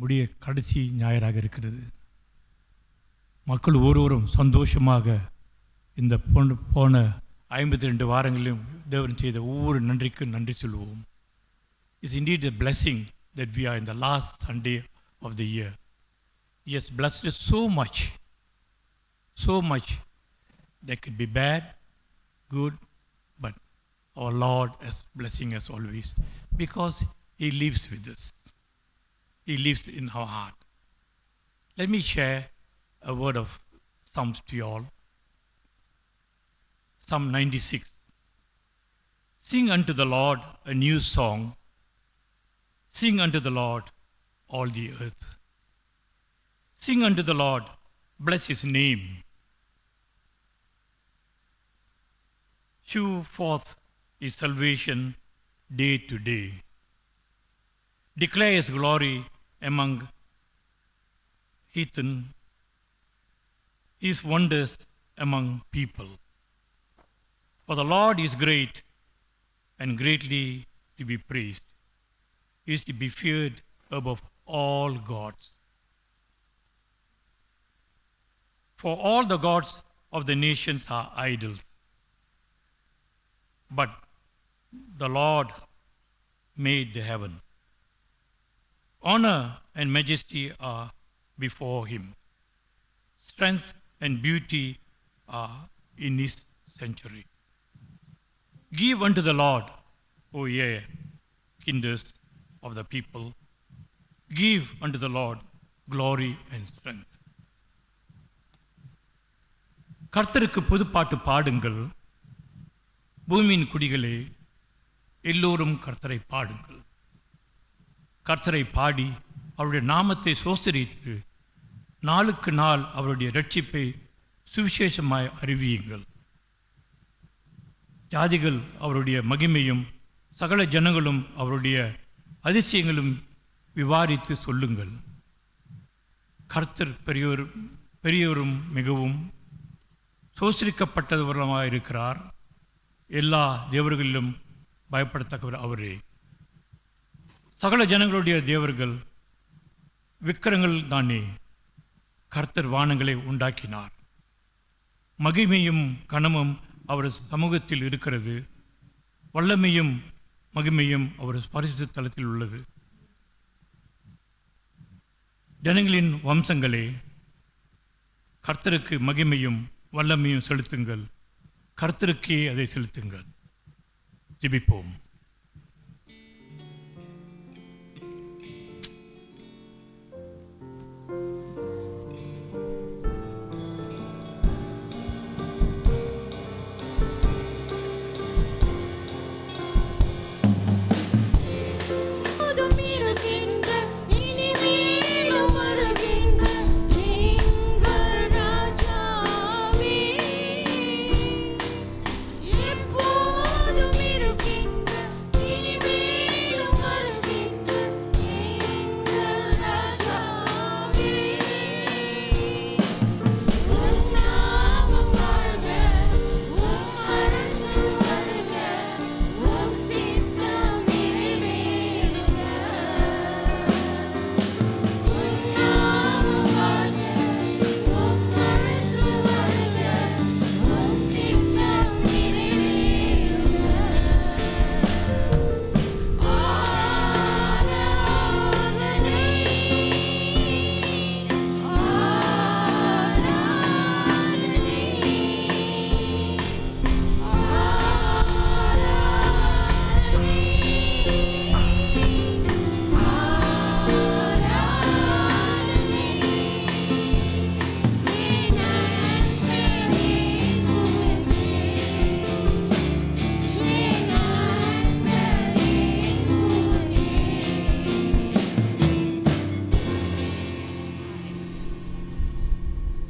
முடிய கடைசி ஞாயிறாக இருக்கிறது. மக்கள் ஒருவரும் சந்தோஷமாக இந்த போன 52 வாரங்களிலும் தேவன் செய்த ஒவ்வொரு நன்றிக்கும் நன்றி சொல்லுவோம். It's indeed a blessing that we are in the last Sunday of the year. He has blessed us so much. There could be bad, good, but our Lord is blessing us always because He lives with us. He lives in our heart. Let me share a word of Psalms to you all. Psalm 96. Sing unto the Lord a new song. Sing unto the Lord all the earth. Sing unto the Lord, bless His name. Shew forth His salvation day to day. Declare His glory among heathen, His wonders among people. For the Lord is great and greatly to be praised. He is to be feared above all gods. For all the gods of the nations are idols, but the Lord made the heaven. Honor and majesty are before Him. Strength and beauty are in His sanctuary. Give unto the Lord, O ye kindreds of the people. Give unto the Lord glory and strength. கர்த்தருக்கு புதுப்பாட்டு பாடுங்கள், பூமியின் குடிகளே எல்லோரும் கர்த்தரை பாடுங்கள். கர்த்தரை பாடி அவருடைய நாமத்தை சோஸ்தரித்து நாளுக்கு நாள் அவருடைய இரட்சிப்பை சுவிசேஷமாய் அறிவியுங்கள். ஜாதிகள் அவருடைய மகிமையும் சகல ஜனங்களும் அவருடைய அதிசயங்களும் விவாரித்து சொல்லுங்கள். கர்த்தர் பெரியவரும் மிகவும் சோசரிக்கப்பட்டவருமாக இருக்கிறார். எல்லா தேவர்களிலும் பயப்படத்தக்கவர் அவரே. சகல ஜனங்களுடைய தேவர்கள் விக்கிரங்கள் தானே. கர்த்தர் வானங்களை உண்டாக்கினார். மகிமையும் கனமும் அவர் சமூகத்தில் இருக்கிறது. வல்லமையும் மகிமையும் அவர் பரிசுத்த தலத்தில் உள்ளது. ஜனங்களின் வம்சங்களே, கர்த்தருக்கு மகிமையும் வல்லமையும் செலுத்துங்கள். கர்த்தருக்கே அதை செலுத்துங்கள். ஜெபிப்போம்.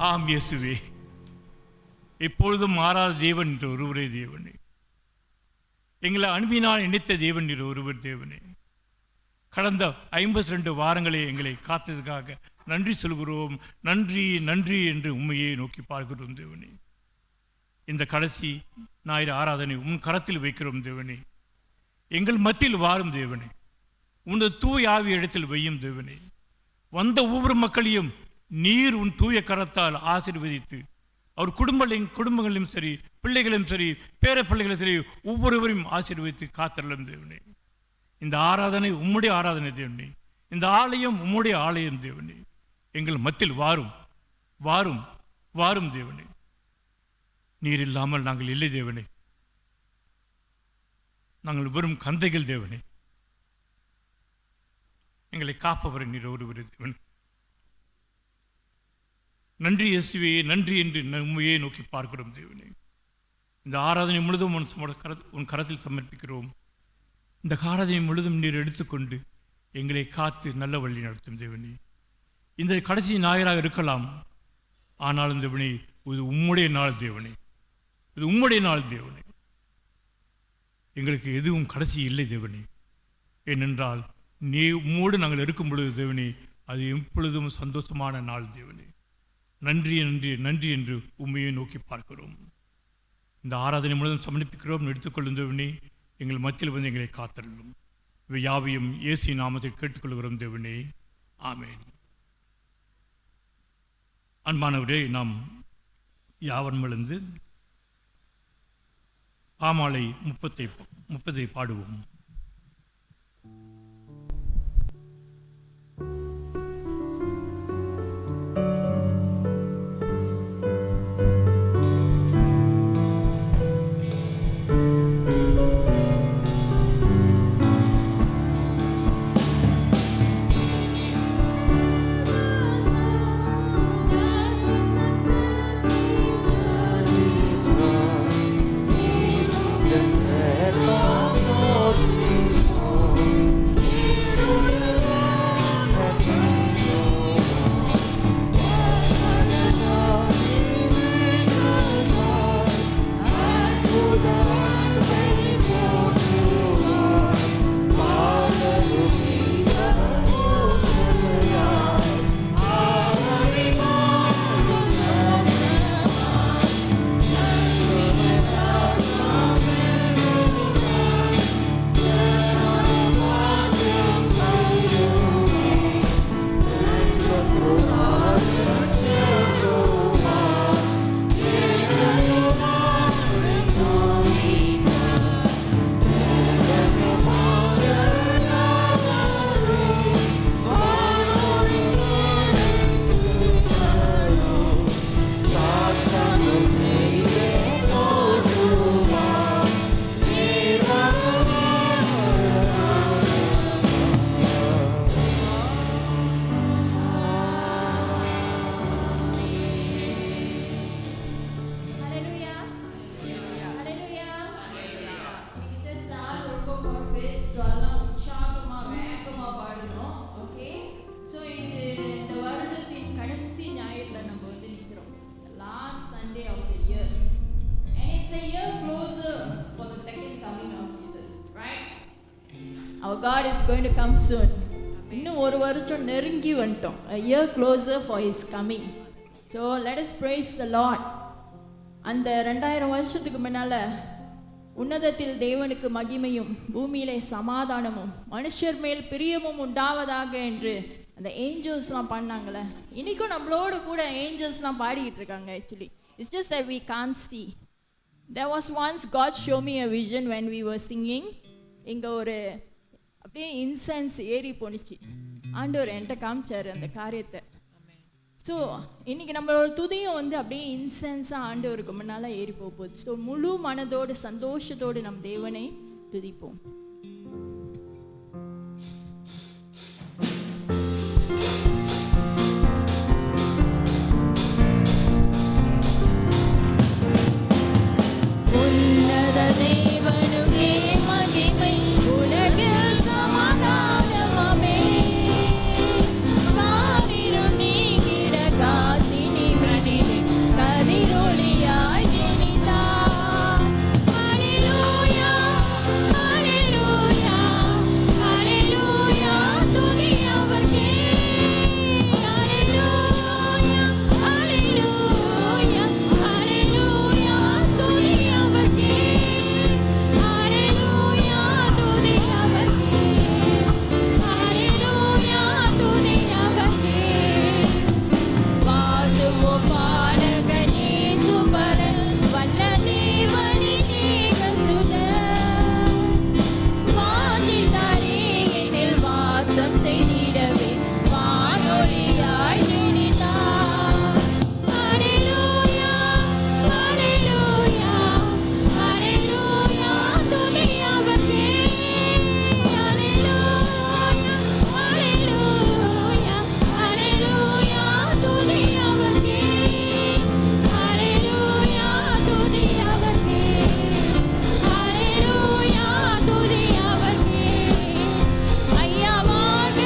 ஆம் இயேசுவே, எப்பொழுதும் மாறாத தேவன் என்று ஒருவரே தேவனே. எங்களை அன்பினால் இணைத்த தேவன் என்று ஒருவர் தேவனே. கடந்த 52 வாரங்களை எங்களை காத்ததுக்காக நன்றி சொல்கிறோம். நன்றி நன்றி என்று உண்மையை நோக்கி பார்க்கிறோம் தேவனே. இந்த கடைசி ஞாயிறு ஆராதனை உன் கரத்தில் வைக்கிறோம் தேவனே. எங்கள் மத்தியில் வாரும் தேவனே. உனது தூய் ஆவி இடத்தில் வையும் தேவனே. வந்த ஒவ்வொரு மக்களையும் நீர் உன் தூய கரத்தால் ஆசீர்வதித்து அவர் குடும்பங்களையும் சரி, பிள்ளைகளையும் சரி, பேர பிள்ளைகளும் சரி, ஒவ்வொருவரையும் ஆசீர்வதித்து காத்தரலும் தேவனே. இந்த ஆராதனை உம்முடைய ஆராதனை தேவனே. இந்த ஆலயம் உம்முடைய ஆலயம் தேவனே. எங்கள் மத்தியில் வாரும் வாரும் வாரும் தேவனே. நீர் இல்லாமல் நாங்கள் இல்லை தேவனே. நாங்கள் வெறும் கந்தைகள் தேவனே. எங்களை காப்பவரை நீர் ஒருவர் தேவன். நன்றி இயேசுவே, நன்றி என்று உண்மையே நோக்கி பார்க்கிறோம் தேவனே. இந்த ஆராதனை முழுதும் உன் கரத்தில் சமர்ப்பிக்கிறோம். இந்த ஆராதனை முழுதும் நீர் எடுத்துக்கொண்டு எங்களை காத்து நல்ல வழி நடத்தும் தேவனே. இந்த கடைசி ஞாயிறாக இருக்கலாம், ஆனாலும் தேவனே இது உம்முடைய நாள் தேவனே. இது உம்முடைய நாள் தேவனே. எங்களுக்கு எதுவும் கடைசி இல்லை தேவனே. ஏனென்றால் நீ உம்மோடு நாங்கள் இருக்கும் பொழுது தேவனே, அது எப்பொழுதும் சந்தோஷமான நாள் தேவனே. நன்றி நன்றி நன்றி என்று உண்மையை நோக்கி பார்க்கிறோம். இந்த ஆராதனை முழுவதும் சமர்ப்பிக்கிறோம். எடுத்துக்கொள்ளும் தேவனே, எங்கள் மத்தியில் வந்து எங்களை காத்தருளும். இவை யாவையும் இயேசு நாமத்தில் கேட்டுக்கொள்கிறோம் தேவனே. ஆமென். அன்பானவரே, நாம் யாவரும் எழுந்து பாமாலை 30 பாடுவோம். Our God is going to come soon. இன்னும் ஒரு வருஷம் நெருங்கி வந்துட்டோம். A year closer for his coming. So let us praise the Lord. அந்த 2000 வருஷத்துக்கு முன்னால உன்னதத்தில் தேவனுக்கு மகிமையும் பூமியிலே சமாதானமும் மனுஷர் மேல் பிரியமும் உண்டாவதாக என்று அந்த ஏஞ்சல்ஸ்லாம் பண்ணாங்களே. இன்னைக்கும் நம்மளோட கூட ஏஞ்சல்ஸ்லாம் பாடிக்கிட்டு இருக்காங்க. Actually it's just that we can't see. There was once God showed me a vision when we were singing. இங்கே ஒரு அப்படியே இன்சென்ஸ் ஏறி போனிச்சு. ஆண்டவர் என்கிட்ட காமிச்சார் அந்த காரியத்தை. ஸோ இன்றைக்கி நம்மளோட துதியும் வந்து அப்படியே இன்சென்ஸாக ஆண்டவருக்கு முன்னால் ஏறி போகுது. ஸோ முழு மனதோடு சந்தோஷத்தோடு நம் தேவனை துதிப்போம். Hallelujah, hallelujah. ஊழியம் செய்திடவே வானொலியாய் நினைத்தார். ஹல்லேலூயா, ஹல்லேலூயா, ஹல்லேலூயா, துதி அவர்க்கே. ஹல்லேலூயா, ஹல்லேலூயா, ஹல்லேலூயா, துதி அவர்க்கே. ஹல்லேலூயா, துதி அவர்க்கே. ஹல்லேலூயா, துதி அவர்க்கே. ஐயா வாழ்க,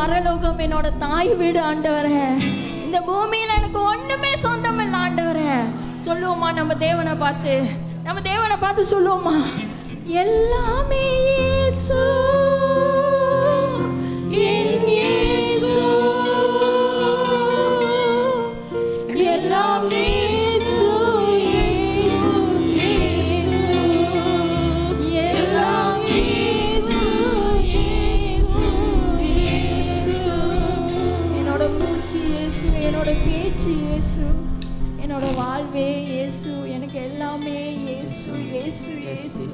பரலோகம் என்னோட தாய் வீடு ஆண்டவரே. இந்த பூமியில எனக்கு ஒண்ணுமே சொந்தம் இல்லை ஆண்டவரே. சொல்லுவோமா நம்ம தேவனை பார்த்து, நம்ம தேவனை பார்த்து சொல்லுவோமா, எல்லாமே இயேசு, என் இயேசு, எல்லாமே இயேசு, இயேசு, இயேசு, எல்லாமே இயேசு, இயேசு, இயேசு. என்னோட மூச்சு இயேசு, என்னோட பேச்சு இயேசு, என்னோட வாழ்வே இயேசு, எனக்கு எல்லாமே இயேசு, இயேசு, இயேசு.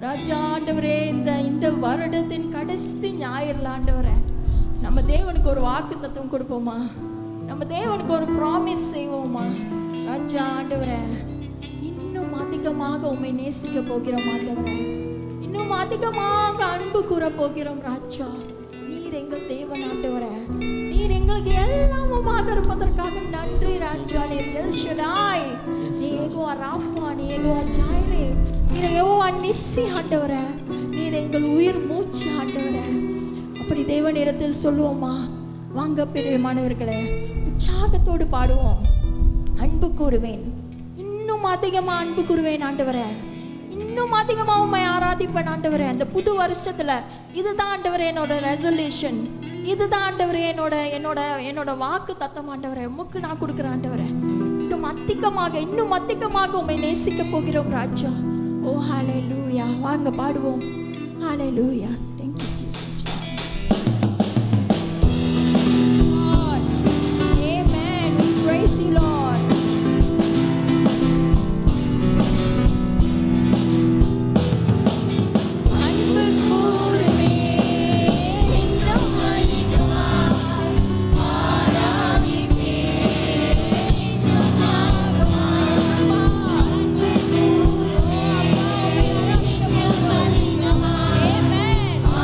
ராஜா ஆண்டவரே, இந்த வருடத்தின் கடைசி ஞாயிறுல ஆண்டவரே, நம்ம தேவனுக்கு ஒரு வாக்கு தத்துவம் கொடுப்போமா, நம்ம தேவனுக்கு ஒரு ப்ராமிஸ் செய்வோமா. ராஜா ஆண்டவரே, இன்னும் அதிகமாக உம்மை நேசிக்க போகிறோம் ஆண்டவரே, இன்னும் அதிகமாக அன்பு கூற போகிறோம் ராஜா. நீர் எங்கள் தேவன் ஆண்டவரே, நீர் எங்களுக்கு எல்லாமுமாக இருப்பதற்காக நன்றி ராஜா. நீர் எல் ஷடாய், நீ யெகோவா ராஃபா, நீ யெகோவா ஜாயிரே, நீர் யெகோவா நிஸ்ஸி ஆண்டவரே, நீர் எங்கள் உயிர் மூச்சு ஆண்டவரே. அப்படி தேவனிடத்தில் சொல்லுவோமா. வாங்க பிரியமானவர்களே, உற்சாகத்தோடு பாடுவோம். அன்பு கூறுவேன், இன்னும் அதிகமாக அன்பு கூறுவேன் ஆண்டவரே, இன்னும் அதிகமாக உண்மை ஆராதிப்பேன் ஆண்டவரே. அந்த புது வருஷத்துல இதுதான் ஆண்டவரே என்னோட ரெசல்யூஷன், இதுதான் ஆண்டவரே என்னோட வாக்கு தத்தம் ஆண்டவரே. உமக்கு நான் கொடுக்குறேன் ஆண்டவரே, இன்னும் அதிகமாக உண்மை நேசிக்க போகிறோம் ராஜா. ஓ ஹல்லேலூயா. வாங்க பாடுவோம். ஹல்லேலூயா. Thank you Jesus. Lord. Amen. We praise you Lord. அன்பு கூறுவேன், இன்னும் அதிகமாக ஆராதிப்பேன், இன்னும் அதிகமாக அன்பு கூறுவேன், இன்னும் அதிகமாக. Amen.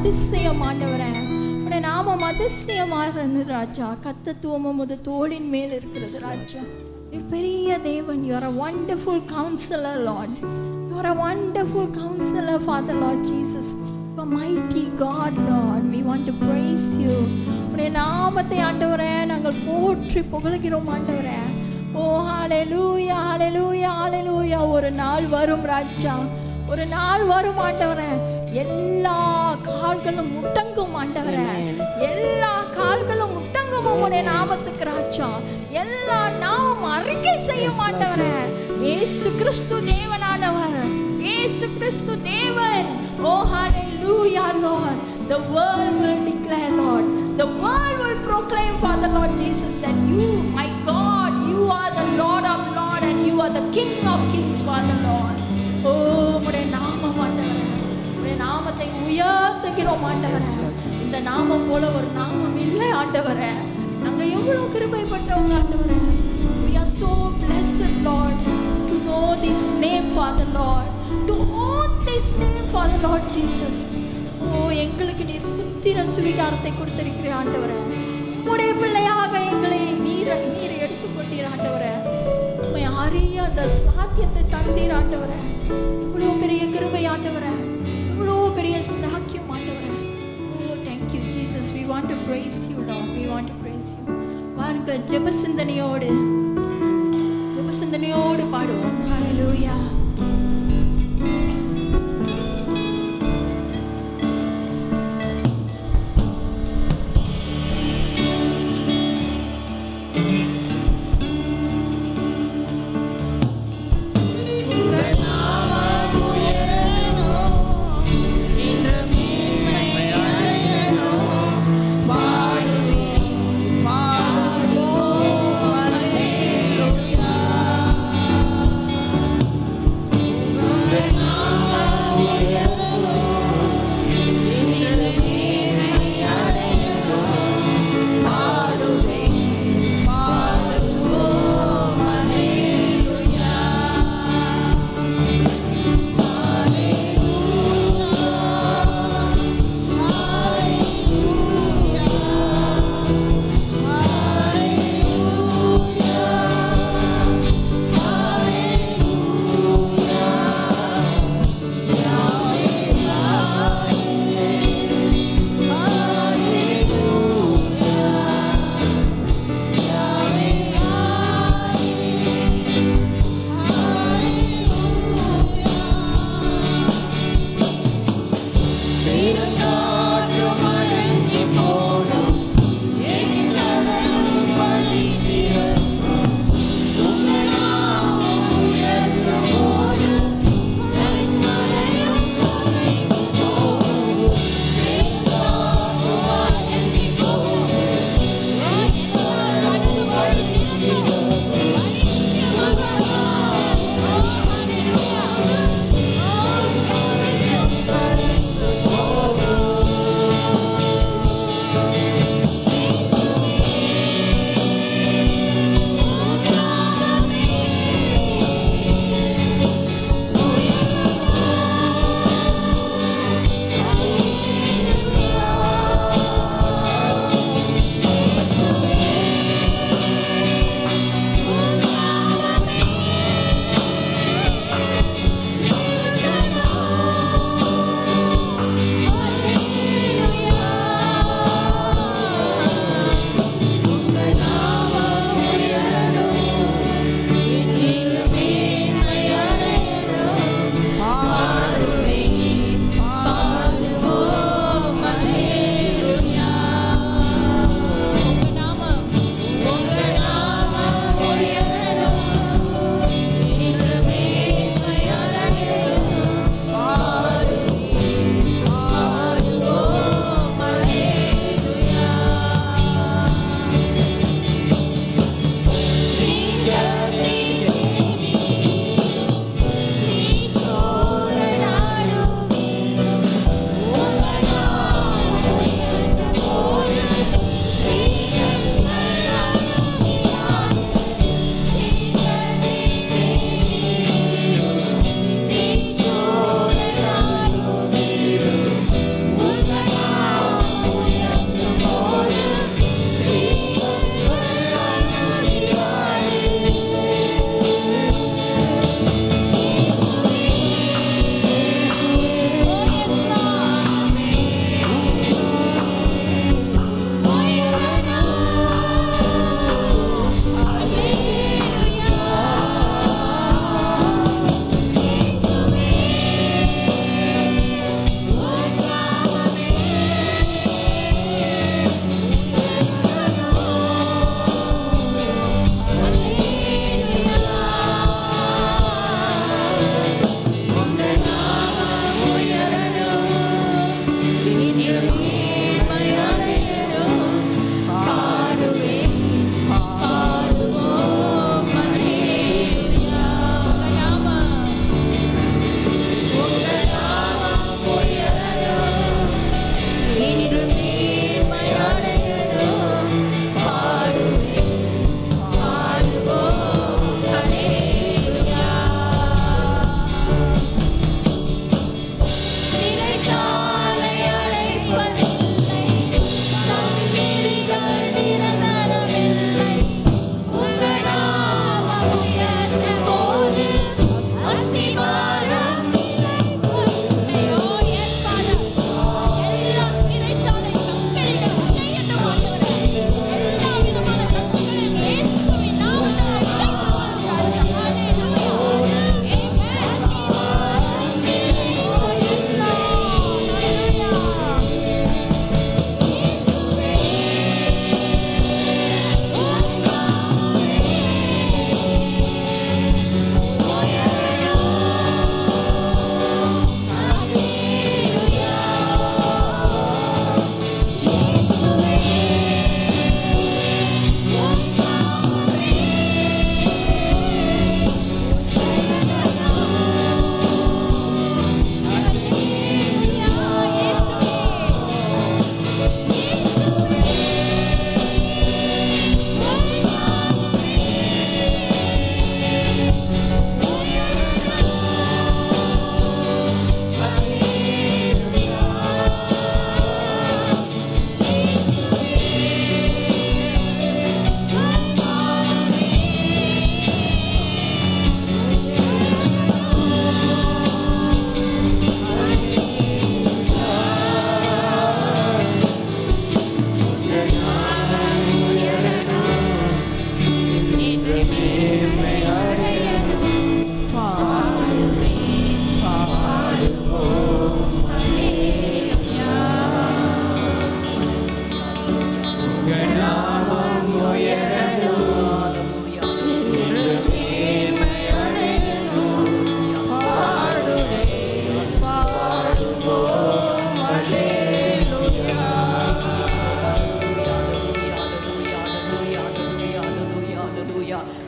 அதிசயம் ஆண்டவரே. உடைய நாமம் அதிசயமாகிறது ராஜா. கர்த்தத்துவமும் உமது தோளின் மேல் இருக்கிறது ராஜா. நீர் பெரிய தேவன். You are a wonderful counselor, Lord. You are a wonderful counselor, Father, Lord Jesus. You are mighty God, Lord. We want to praise you. உடைய நாமத்தை ஆண்டவரே நாங்கள் போற்றி புகழ்கிறோம் ஆண்டவரே. ஓ ஹalleluya, ஹalleluya, ஹalleluya. ஒரு நாள் வரும் ராஜா, ஒரு நாள் வரும் ஆண்டவரே, எல்லா கால்களும் முட்டங்கும் ஆண்டவரே, எல்லா கால்களும் முட்டங்கும் உம்முடைய நாமத்துக்கு ராஜா. எல்லா நாமம் அறிக்கை செய்யும் ஆண்டவரே, இயேசு கிறிஸ்து தேவனானவர், இயேசு கிறிஸ்து தேவன். ஓ ஹalleluya, Lord. The world will declare, Lord. The world will proclaim, Father, Lord Jesus, that you, my God, you are the Lord of Lords and you are the King of Kings, Father, Lord. ஓ உம்முடைய நாமம் ஆண்டவரே, உம்முடைய நாமத்தை உயர்த்துகிறோம் ஆண்டவரே. இந்த நாமம் போல ஒரு நாமம் இல்லை ஆண்டவரே. நாங்க எவ்வளவு கிருபைப்பட்டவங்க ஆண்டவரே. We are so blessed, Lord, to know this name, Father, Lord, to own this name, Father, Lord Jesus. ஓ எங்களுக்கு நீர் புத்திர சுவிகாரத்தை கொடுத்திருக்கிறீர் ஆண்டவரே. உம்முடைய பிள்ளையாக எங்களை நீர் எடுத்துக்கொண்டீர் ஆண்டவரே. உம்மை அறிய அந்த சாத்தியத்தை தந்தீர் ஆண்டவரே. இவ்வளோ பெரிய கிருபை ஆண்டவரே, இவ்வளோ பெரிய சாக்கியம் ஆண்டவரே. ஓ thank you Jesus. We want to praise you, Lord. We want to praise you. வாருங்க ஜெப சிந்தனையோடு பாடுவோம். ஹalleluya.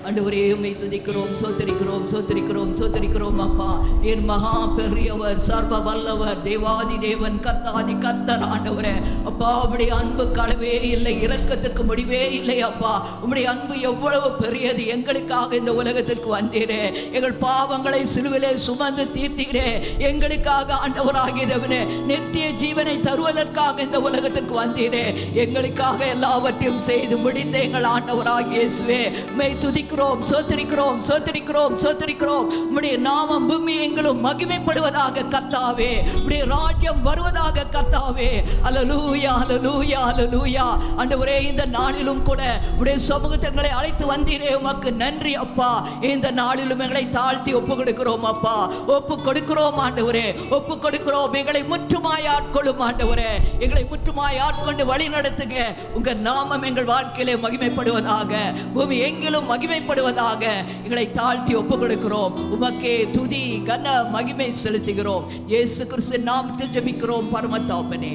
ஆண்டவரே உம்மை துதிக்கிறோம், சோத்திரிக்கிறோம், சோத்திரிக்கிறோம், சோத்திரிக்கிறோம். அப்பா நீர் மகா பெரியவர், சர்வ வல்லவர், தேவாதி தேவன், கர்த்தாதி கர்த்தர். ஆண்டவரே அப்பா உம்முடைய அன்புக்கு அளவே இல்லை, இரக்கத்திற்கு முடிவே இல்லை. அப்பா உம்முடைய அன்பு எவ்வளவு பெரியது. எங்களுக்காக இந்த உலகத்திற்கு வந்தீரே, எங்கள் பாவங்களை சிலுவிலே சுமந்து தீர்த்தீரே. எங்களுக்காக ஆண்டவராகிய தேவனே நித்திய ஜீவனை தருவதற்காக இந்த உலகத்திற்கு வந்தீரே. எங்களுக்காக எல்லாவற்றையும் செய்து முடிந்த எங்கள் ஆண்டவராகிய இயேசுவே உம்மை துதிக்கிறோம், சோத்திரிக்கிறோம், சோத்திரிக்கிறோம், சோத்திரிக்கிறோம். உம்முடைய நாமம் பூமி எங்களும் மகிமைப்படுவதாக கர்த்தாவே. உம்முடைய ராஜ்யம் வருவதாக கர்த்தாவே. அல்லேலூயா, அல்லேலூயா, அல்லேலூயா. ஆண்டவரே இந்த நாளிலும் கூட உம்முடைய சமூகத்தை அழைத்து வந்தீரே, உமக்கு நன்றி அப்பா. இந்த நாளிலும் எங்களை தாழ்த்தி ஒப்பு கொடுக்கிறோம் அப்பா, ஒப்பு கொடுக்கிறோம் ஆண்டவரே, ஒப்பு கொடுக்கிறோம். எங்களை முற்றுமாய் ஆட்கொள்ளும் ஆண்டவரே, எங்களை முற்றுமாய் ஆட்கொண்டு வழி நடத்துங்க. உங்க நாமம் எங்கள் வாழ்க்கையிலே மகிமைப்படுவதாக, பூமி எங்கிலும் மகிமைப்படுவதாக. எங்களை தாழ்த்தி ஒப்பு கொடுக்கிறோம். உமக்கே துதி கன மகிமை செலுத்துகிறோம். இயேசு கிறிஸ்துவின் நாமத்தில் ஜெபிக்கிறோம் பரம தகப்பனே.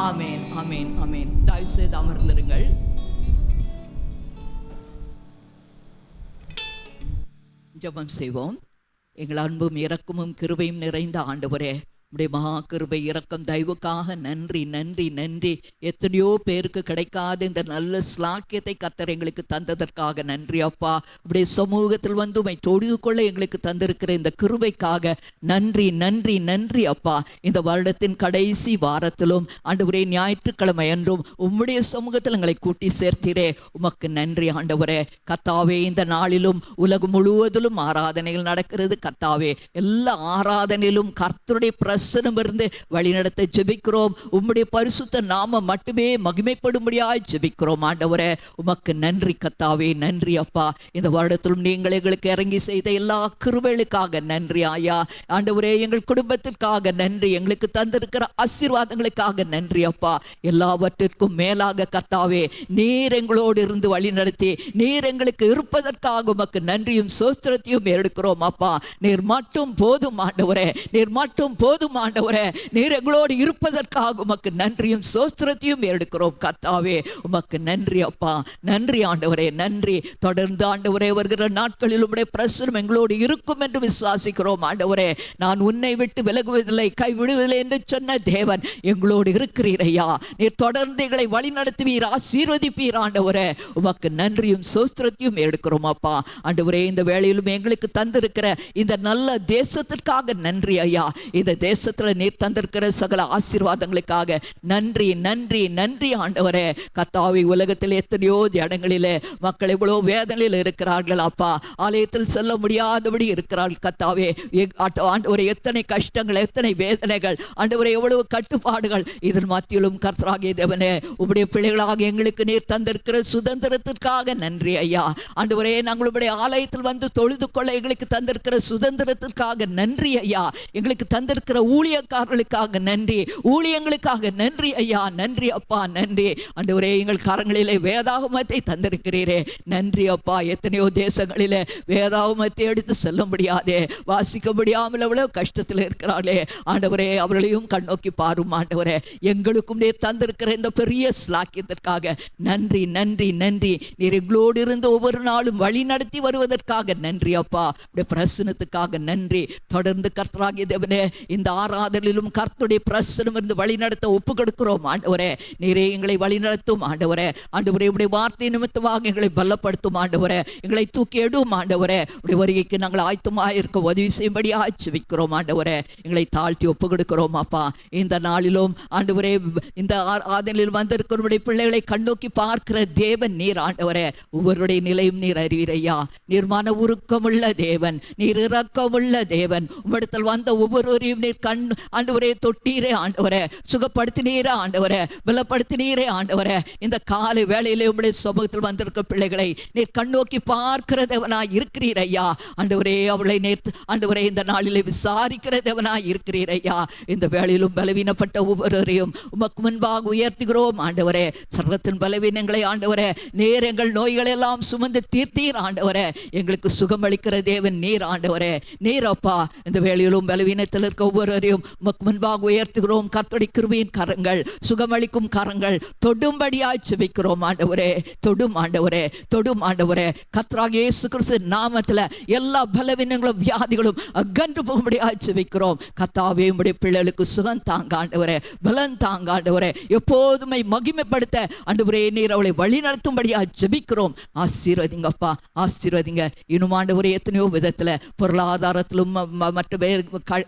ஆமென், ஆமென், ஆமென். தயவு செய்து அமர்ந்திருங்கள். ஜெபம் செய்வோம். எங்கள் அன்பும் இரக்கமும் கிருபையும் நிறைந்த ஆண்டவரே, உடைய மகா கிருபை இரக்கம் தயவுக்காக நன்றி, நன்றி, நன்றி. எத்தனையோ பேருக்கு கிடைக்காத இந்த நல்ல ஸ்லாக்கியத்தை கர்த்தர் எங்களுக்கு தந்ததற்காக நன்றி அப்பா. உடைய சமூகத்தில் வந்து உம்மை தொழுது கொள்ள எங்களுக்கு தந்திருக்கிற இந்த கிருபைக்காக நன்றி, நன்றி, நன்றி அப்பா. இந்த வருடத்தின் கடைசி வாரத்திலும் ஆண்டவரே ஞாயிற்றுக்கிழமை என்றும் உம்முடைய சமூகத்தில் எங்களை கூட்டி சேர்த்தீரே, உமக்கு நன்றி ஆண்டவரே. கர்த்தாவே இந்த நாளிலும் உலகம் முழுவதிலும் ஆராதனைகள் நடக்கிறது கர்த்தாவே. எல்லா ஆராதனையிலும் கர்த்தருடைய இருந்து வழிநடத்த ஜெபிக்கிறோம். உம்முடைய பரிசுத்த நாமம் மட்டுமே மகிமைப்படும்படியாய் ஜெபிக்கிறோம் ஆண்டவரே. உமக்கு நன்றி கர்த்தாவே, நன்றி அப்பா. இந்த வருடத்திலும் நீங்கள் எங்களுக்கு இறங்கி செய்த எல்லா கிருபைகளுக்காக நன்றி ஆயா. ஆண்டவரே எங்கள் குடும்பத்திற்காக நன்றி, எங்களுக்கு தந்திருக்கிற ஆசீர்வாதங்களுக்காக நன்றி அப்பா. எல்லாவற்றிற்கும் மேலாக கர்த்தாவே நீர் எங்களோடு இருந்து வழி நடத்தி நீர் எங்களுக்கு இருப்பதற்காக உமக்கு நன்றியும் சோஸ்திரத்தையும் எடுக்கிறோம் அப்பா. நீர் மட்டும் போதும் ஆண்டவரே, நீர் மட்டும் போதும் துதிக்கிறோம் ஆண்டவரே. நீர் எங்களோடு இருப்பதற்காக உமக்கு நன்றியும் சோஸ்திரத்தையும் எடுக்கிறோம் கர்த்தாவே. உமக்கு நன்றி அப்பா, நன்றி ஆண்டவரே, நன்றி. தொடர்ந்து ஆண்டவரே வருகிற நாட்களில் உம்முடைய பிரசன்னம் எங்களோடு இருக்கும் என்று விசுவாசிக்கிறோம் ஆண்டவரே. நான் உன்னை விட்டு விலகுவதில்லை, கைவிடுவதில்லை என்று சொன்ன தேவன் எங்களோடு இருக்கிறீர் ஐயா. நீர் தொடர்ந்து எங்களை வழி நடத்துவீர், ஆசீர்வதிப்பீர் ஆண்டவரே. உமக்கு நன்றியும் சோஸ்திரத்தையும் எடுக்கிறோம் அப்பா. ஆண்டவரே, இந்த வேளையிலும் எங்களுக்கு தந்திருக்கிற இந்த நல்ல தேசத்திற்காக நன்றி ஐயா. இந்த தேசத்துல நீர் தந்திருக்கிற சகல ஆசீர்வாதங்களுக்காக நன்றி, நன்றி, நன்றி ஆண்டவரே. கர்த்தாவே, உலகத்தில் எத்தனையோ இடங்களிலே மக்கள் எவ்வளோ வேதனையில் இருக்கிறார்கள் அப்பா. ஆலயத்தில் செல்ல முடியாதபடி இருக்கிறார்கள் கர்த்தாவே. ஆண்டவரே, எத்தனை கஷ்டங்கள், எத்தனை வேதனைகள் ஆண்டவரே, எவ்வளவு கட்டுப்பாடுகள். இதன் மத்தியிலும் கர்த்தராகிய தேவனே, உம்முடைய பிள்ளைகளாக எங்களுக்கு நீர் தந்திருக்கிற சுதந்திரத்திற்காக நன்றி ஐயா. ஆண்டவரே, நாங்களுடைய ஆலயத்தில் வந்து தொழுது கொள்ள எங்களுக்கு தந்திருக்கிற சுதந்திரத்திற்காக நன்றி ஐயா. எங்களுக்கு தந்திருக்கிற ஊழியக்காரர்களுக்காக நன்றி, ஊழியங்களுக்காக நன்றி ஐயா. நன்றி அப்பா, நன்றி ஆண்டவரே. எங்கள் கரங்களிலே வேதாகமத்தை தந்திருக்கிறீரே, நன்றி அப்பா. எத்தனையோ தேசங்களிலே வேதாகமத்தை எடுத்து செல்ல முடியாதே, வாசிக்க முடியாமல் எவ்வளவு கஷ்டத்தில் இருக்கிறார்களே ஆண்டவரே, அவர்களையும் கண்ணோக்கி பாரும் ஆண்டவரே. எங்களுக்கும் நீர் தந்திருக்கிற இந்த பெரிய ஸ்லாக்கியத்திற்காக நன்றி, நன்றி, நன்றி. நீர் எங்களோடு இருந்து ஒவ்வொரு நாளும் வழி நடத்தி வருவதற்காக நன்றி அப்பா. உடைய பிரசனத்துக்காக நன்றி. தொடர்ந்து கர்த்தராகிய தேவனே, இந்த ஆராதனையிலும் கர்த்தருடைய பிரசனம் இருந்து வழி நடத்த ஒப்பு கொடுக்கிறோம் ஆண்டவரே. நீரே எங்களை வழி நடத்தும் ஆண்டவரே. ஆண்டவரே, உடைய வார்த்தை நிமித்தமாக எங்களை பலப்படுத்தும் ஆண்டவரே. எங்களை தூக்கி எடும் ஆண்டவரே. உடைய வருகைக்கு நாங்கள் ஆயத்தமாக இருக்க உதவி செய்யும்படி ஆட்சிவிக்கிறோம் ஆண்டவரே. எங்களை தாழ்த்தி ஒப்பு கொடுக்கிறோம் அப்பா. இந்த நாளிலும் ஆண்டவரே, இந்த ஆராதனையில் வந்திருக்கிற பிள்ளைகளை கண்ணோக்கி பார்க்கிற தேவன் நீர் ஆண்டவரே. ஒவ்வொருடைய நிலையும் நீர் அறிவீரையா. நீர் மன உருக்கமுள்ள தேவன், நீர் இரக்கமுள்ள தேவன். உம்மிடத்தில் வந்த ஒவ்வொருவரையும் நீர் ஆண்டவரே தொட்டீரே ஆண்டவரே, சுகப்படுத்தினீரே ஆண்டவரே, பலப்படுத்தினீரே ஆண்டவரே. இந்த காலை வேளையிலே உம்முடைய சமூகத்தில் வந்திருக்க பிள்ளைகளை நீர் கண்ணோக்கி பார்க்கிற தேவனாய் இருக்கிறீர் ஐயா. ஆண்டவரே, அவளை நேர்த்து ஆண்டவரே இந்த நாளிலே விசாரிக்கிற தேவனாய் இருக்கிறீர் ஐயா. இந்த வேளையிலும் பலவீனப்பட்ட ஒவ்வொருவரையும் உமக்கு முன்பாக உயர்த்துகிறோம் ஆண்டவரே. சர்வத்தின் பலவீனங்களை ஆண்டவரே, நேர் எங்கள் நோய்களை எல்லாம் சுமந்து தீர்த்தீர் ஆண்டவரே. எங்களுக்கு சுகமளிக்கிற தேவன் நீர் ஆண்டவரே, நீர் அப்பா. இந்த வேளையிலும் பலவீனத்தில் இருக்க ஒவ்வொருவரையும் உமக்கு முன்பாக உயர்த்துகிறோம். கர்த்தருடைய கிருபையின் கரங்கள், சுகமளிக்கும் கரங்கள் தொடும்படியாய் செபிக்கிறோம் ஆண்டவரே. தொடும் ஆண்டவரே, தொடும் ஆண்டவரே. கர்த்தராகிய இயேசு கிறிஸ்து நாமத்துல எல்லா பலவீனங்களும் வியாதிகளும் அகன்று போகும்படியாய் செபிக்கிறோம். கர்த்தாவே, உம்முடைய பிள்ளைகளுக்கு சுகம் தாங்க ஆண்டவரே, பலன் தாங்க ஆண்டவரே. எப்போதுமே மகிமைப்படுத்த ஆண்டவரே நீர் அவளை வழி நடத்தும்படியா ஜெபிக்கிறோம். ஆசீர்வதிங்கப்பா, ஆசீர்வதிங்க. இன்னும் ஆண்டவரே, எத்தனையோ விதத்துல பொருளாதாரத்திலும் மற்ற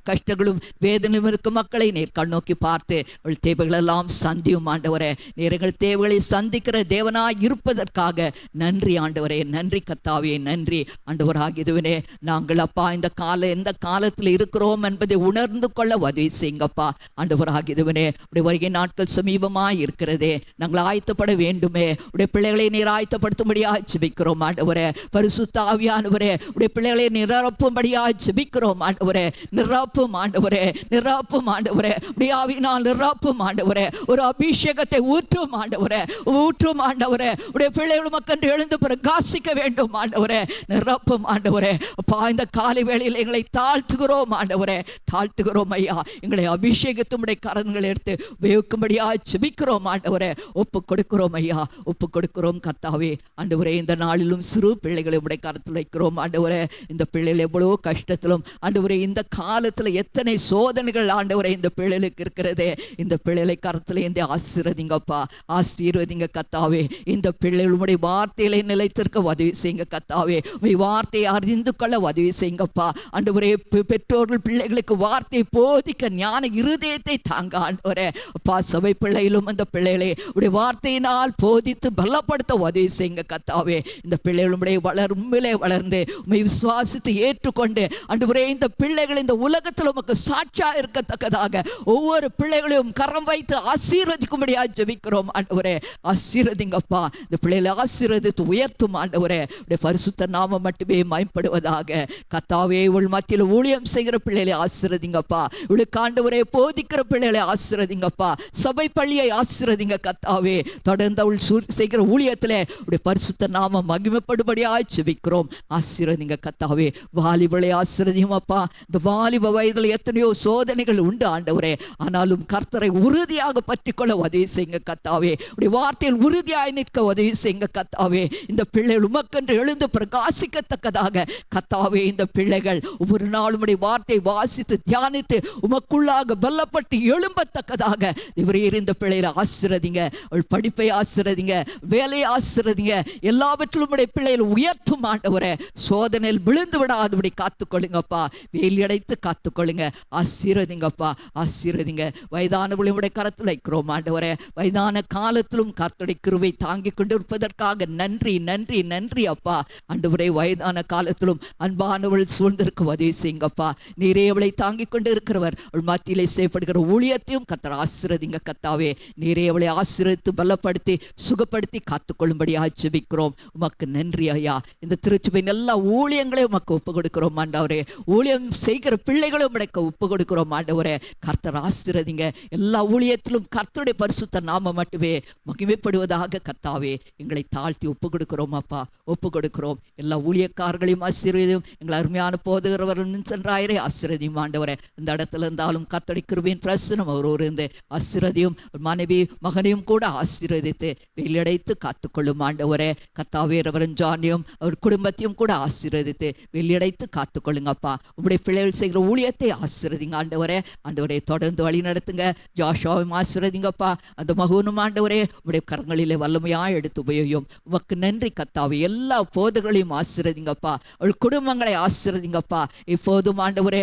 கஷ்டங்களும் வேதனையும் இருக்கும் மக்களை நீர் கண்ணோக்கி பார்த்து அவள் தேவைகள் எல்லாம் சந்தியும் ஆண்டவரே. நீர் எங்கள் தேவைகளை சந்திக்கிற தேவனாய் இருப்பதற்காக நன்றி ஆண்டவரே. நன்றி கர்த்தாவே, நன்றி ஆண்டவராகியதுவனே. நாங்கள் அப்பா இந்த எந்த காலத்தில் இருக்கிறோம் என்பதை உணர்ந்து கொள்ள உதவி செய்யுங்கப்பா ஆண்டவராகியதுவனே. உடைய வருகை நாட்கள் சமீபமாய் இருக்கிறதே, நாங்கள் ஆயத்தப்பட வேண்டுமே. உடைய பிள்ளைகளை நீர் ஆயத்தப்படுத்தும்படியாக ஜெபிக்கிறோம் ஆண்டவரே. பரிசுத்த ஆவியானவரே, உடைய பிள்ளைகளை நிரப்பும்படியாக ஜெபிக்கிறோம் ஆண்டவரே. நிரப்பும் ஆண்டவரே, நிரப்பும் ஆண்டவரே. உடைய ஆவியினால் நிரப்பும் ஆண்டவரே. ஒரு அபிஷேகத்தை ஊற்றும் ஆண்டவரே, ஊற்றும் ஆண்டவரே. உடைய பிள்ளைகள் மக்கள் எழுந்து பிரகாசிக்க வேண்டும் ஆண்டவரே. நிரப்பும் ஆண்டவரே. அப்பா, இந்த காலை வேளையில் எங்களை தாழ்த்துகிறோம் ஆண்டவரே, தாழ்த்துகிறோம் ஐயா. எங்களை அபிஷேகத்தும் உடைய கரங்களை எடுத்து உபயோகிக்கும்படியா ஜெபிக்கிறோம் ஆண்டவரே. ஒப்பு கொடுக்கிறோம் ஐயா, ஒப்பு கொடுக்கிறோம் கர்த்தாவே. ஆண்டவரே, இந்த நாளிலும் சிறு பிள்ளைகளை உடைய கரத்தில் வைக்கிறோம் ஆண்டவரே. இந்த பிள்ளைகள் எவ்வளோ கஷ்டத்திலும் ஆண்டவரே, இந்த காலத்துல எத்தனை சோதனைகள் ஆண்டவரே இந்த பிள்ளைகளுக்கு இருக்கிறதே. இந்த பிள்ளைகளை கரத்துல இந்த ஆசீர்வதிங்கப்பா, ஆசீர்வதிங்க கர்த்தாவே. இந்த பிள்ளைகளுடைய வார்த்தைகளை நிலைத்திருக்க உதவி செய்யுங்க கர்த்தாவே. வார்த்தையை அறிந்து கொள்ள உதவி செய்யுங்கப்பா ஆண்டவரே. பெற்றோர்கள் பிள்ளைகளுக்கு வார்த்தை போதிக்க ஞான இருதயத்தை தாங்க ஆண்டவரே. அப்பா, சபை பிள்ளைகளும் அந்த பிள்ளைகளை உடைய வார்த்தையினால் போதித்து பலப்படுத்த உதவி செய்யுங்க கர்த்தாவே. இந்த பிள்ளைகளுடைய உண்மையிலே வளர்ந்து உம்மை விசுவாசித்து ஏற்றுக்கொண்டு ஆண்டவரே, இந்த பிள்ளைகள் இந்த உலகத்தில் உமக்கு சாட்சியா இருக்கத்தக்கதாக ஒவ்வொரு பிள்ளைகளையும் கரம் வைத்து ஆசீர்வதிக்கும்படியாக ஜெபிக்கிறோம் ஆண்டவரே. ஆசீர்வதிங்கப்பா, இந்த பிள்ளைகளை ஆசீர்வதித்து உயர்த்தும் ஆண்டவரே. உடைய பரிசுத்த நாமம் மட்டுமே மயப்படுவதாக கர்த்தாவே. உள் மத்தியில் ஊழியம் செய்கிற பிள்ளைகளை ஆசீர்வதிங்கப்பா. இவளுக்கு ஆண்டவரே போதிக்கிற பிள்ளைகளை ஆசீர்வதிங்கப்பா. சபை பள்ளியை ஆசீர்வதிங்க கர்த்தாவே. தொடர்ந்து அவள் செய்கிற ஊழியத்திலே உடைய பரிசுத்த நாமம் மகிமைப்படும்படியாய் ஜெபிக்கிறோம். ஆசீர்வதிங்க கர்த்தாவே. வாலிபலை ஆசீர்வதியும் அப்பா. இந்த வாலிப வயதில் எத்தனையோ எத்தனையோ சோதனைகள் உண்டு ஆண்டவரே. ஆனாலும் கர்த்தரை உறுதியாக பற்றிக்கொள்ள உதவி செய்யுங்க கர்த்தாவே. உடைய வார்த்தையில் உறுதியாய் நிற்க உதவி செய்யுங்க கர்த்தாவே. இந்த பிள்ளைகள் உமக்கென்று எழுந்து பிரகாசிக்கத்தக்கதாக கர்த்தாவே, இந்த பிள்ளைகள் ஒவ்வொரு நாளும் உடைய வார்த்தை வாசித்து தியானித்து உமக்குள்ளாக பலப்பட்டு எழும்பத்தக்கதாக இவரீர் இந்த பிள்ளைகளை ஆசீர்வதிங்க. அவள் படிப்பை ஆசீர்வதிங்க, வேலையை ஆசீர்வதிங்க, எல்லாவற்றிலும் உடைய பிள்ளைகளை உயர்த்தும் ஆண்டவரே. சோதனையில் விழுந்து விடாதபடி காத்துக்கொள்ளுங்கப்பா, வேலி அடைத்து காத்துக்கொள்ளுங்க. ஆசீர்வதிங்கப்பா, ஆசீர்வதிங்க. வயதானவர்களுடைய கரத்தில் வைக்கிறோம் ஆண்டவரே. வயதான காலத்திலும் கர்த்தருடைய கிருபை தாங்கி கொண்டிருப்பதற்காக நன்றி நன்றி நன்றி அப்பா. ஆண்டவரே, வயதான காலத்திலும் அன்பானவள் சூழ்ந்திருக்க உதவி செய்யுங்கப்பா. நீரே அவளை தாங்கி கொண்டு இருக்கிறவர். அவள் மத்தியிலே செய்யப்படுகிற ஊழியத்தையும் கர்த்தர் ஆசீர்வதிங்க கர்த்தாவே. நீரே அவளை ஆசீர்வதித்து பலப்படுத்தி சுகப்படுத்தி காத்துக்கொள்ளும்படியாக ஜெபிக்கிறோம். உமக்கு நன்றி ஐயா. இந்த திருச்சபையின் எல்லா ஊழியங்களையும் உமக்கு ஒப்பு கொடுக்கிறோம் ஆண்டவரே. ஊழியம் செய்கிற பிள்ளைகளும் உமக்கு ஒப்பு கொடுக்கிறோம் ஆண்டவரே. கர்த்தர் ஆசீர்வதிங்க. எல்லா ஊழியத்திலும் கர்த்தருடைய பரிசுத்த நாம மட்டுமே மகிமைப்படுவதாக கர்த்தாவே எங்களை தாழ்த்தி ஒப்பு கொடுக்கிறோம் அப்பா, ஒப்பு கொடுக்கிறோம். எல்லா ஊழியக்காரர்களையும் ஆசீர்வதியும். எங்கள் அருமையான போதகரவர்கள் சென்றாயிரே ஆசீர்வதியும் ஆண்டவரே. இந்த இடத்துல இருந்தாலும் கர்த்தருடைய கிருபையின் பிரசனம் அவரோடு இருந்து ஆசீர்வதியும். மனைவி மகனையும் கூட ஆசீர்வதித்து வெளியடைத்து காத்துக்கொள்ளும் ஆண்டவரே. கர்த்தாவே, ரெவரண்ட் ஜானியும் அவர் குடும்பத்தையும் கூட ஆசீர்வதித்து வெளியடைத்து காத்துக்கொள்ளுங்கப்பா. உங்களுடைய பிள்ளைகள் செய்கிற ஊழியத்தை ஆசீர்வதிங்க ஆண்டவரே. ஆண்டவரே, தொடர்ந்து வழி நடத்துங்க. ஜாஷுவாவையும் ஆசீர்வதிங்கப்பா. அந்த மகனும் ஆண்டவரே உங்களுடைய கரங்களிலே வல்லமையாக எடுத்து உபயோகியும். உமக்கு நன்றி கர்த்தாவே. எல்லா போதகர்களையும் ஆசீர்வதிங்கப்பா. அவள் குடும்பங்களை ஆசீர்வதிங்கப்பா. இப்போதும் ஆண்டவரே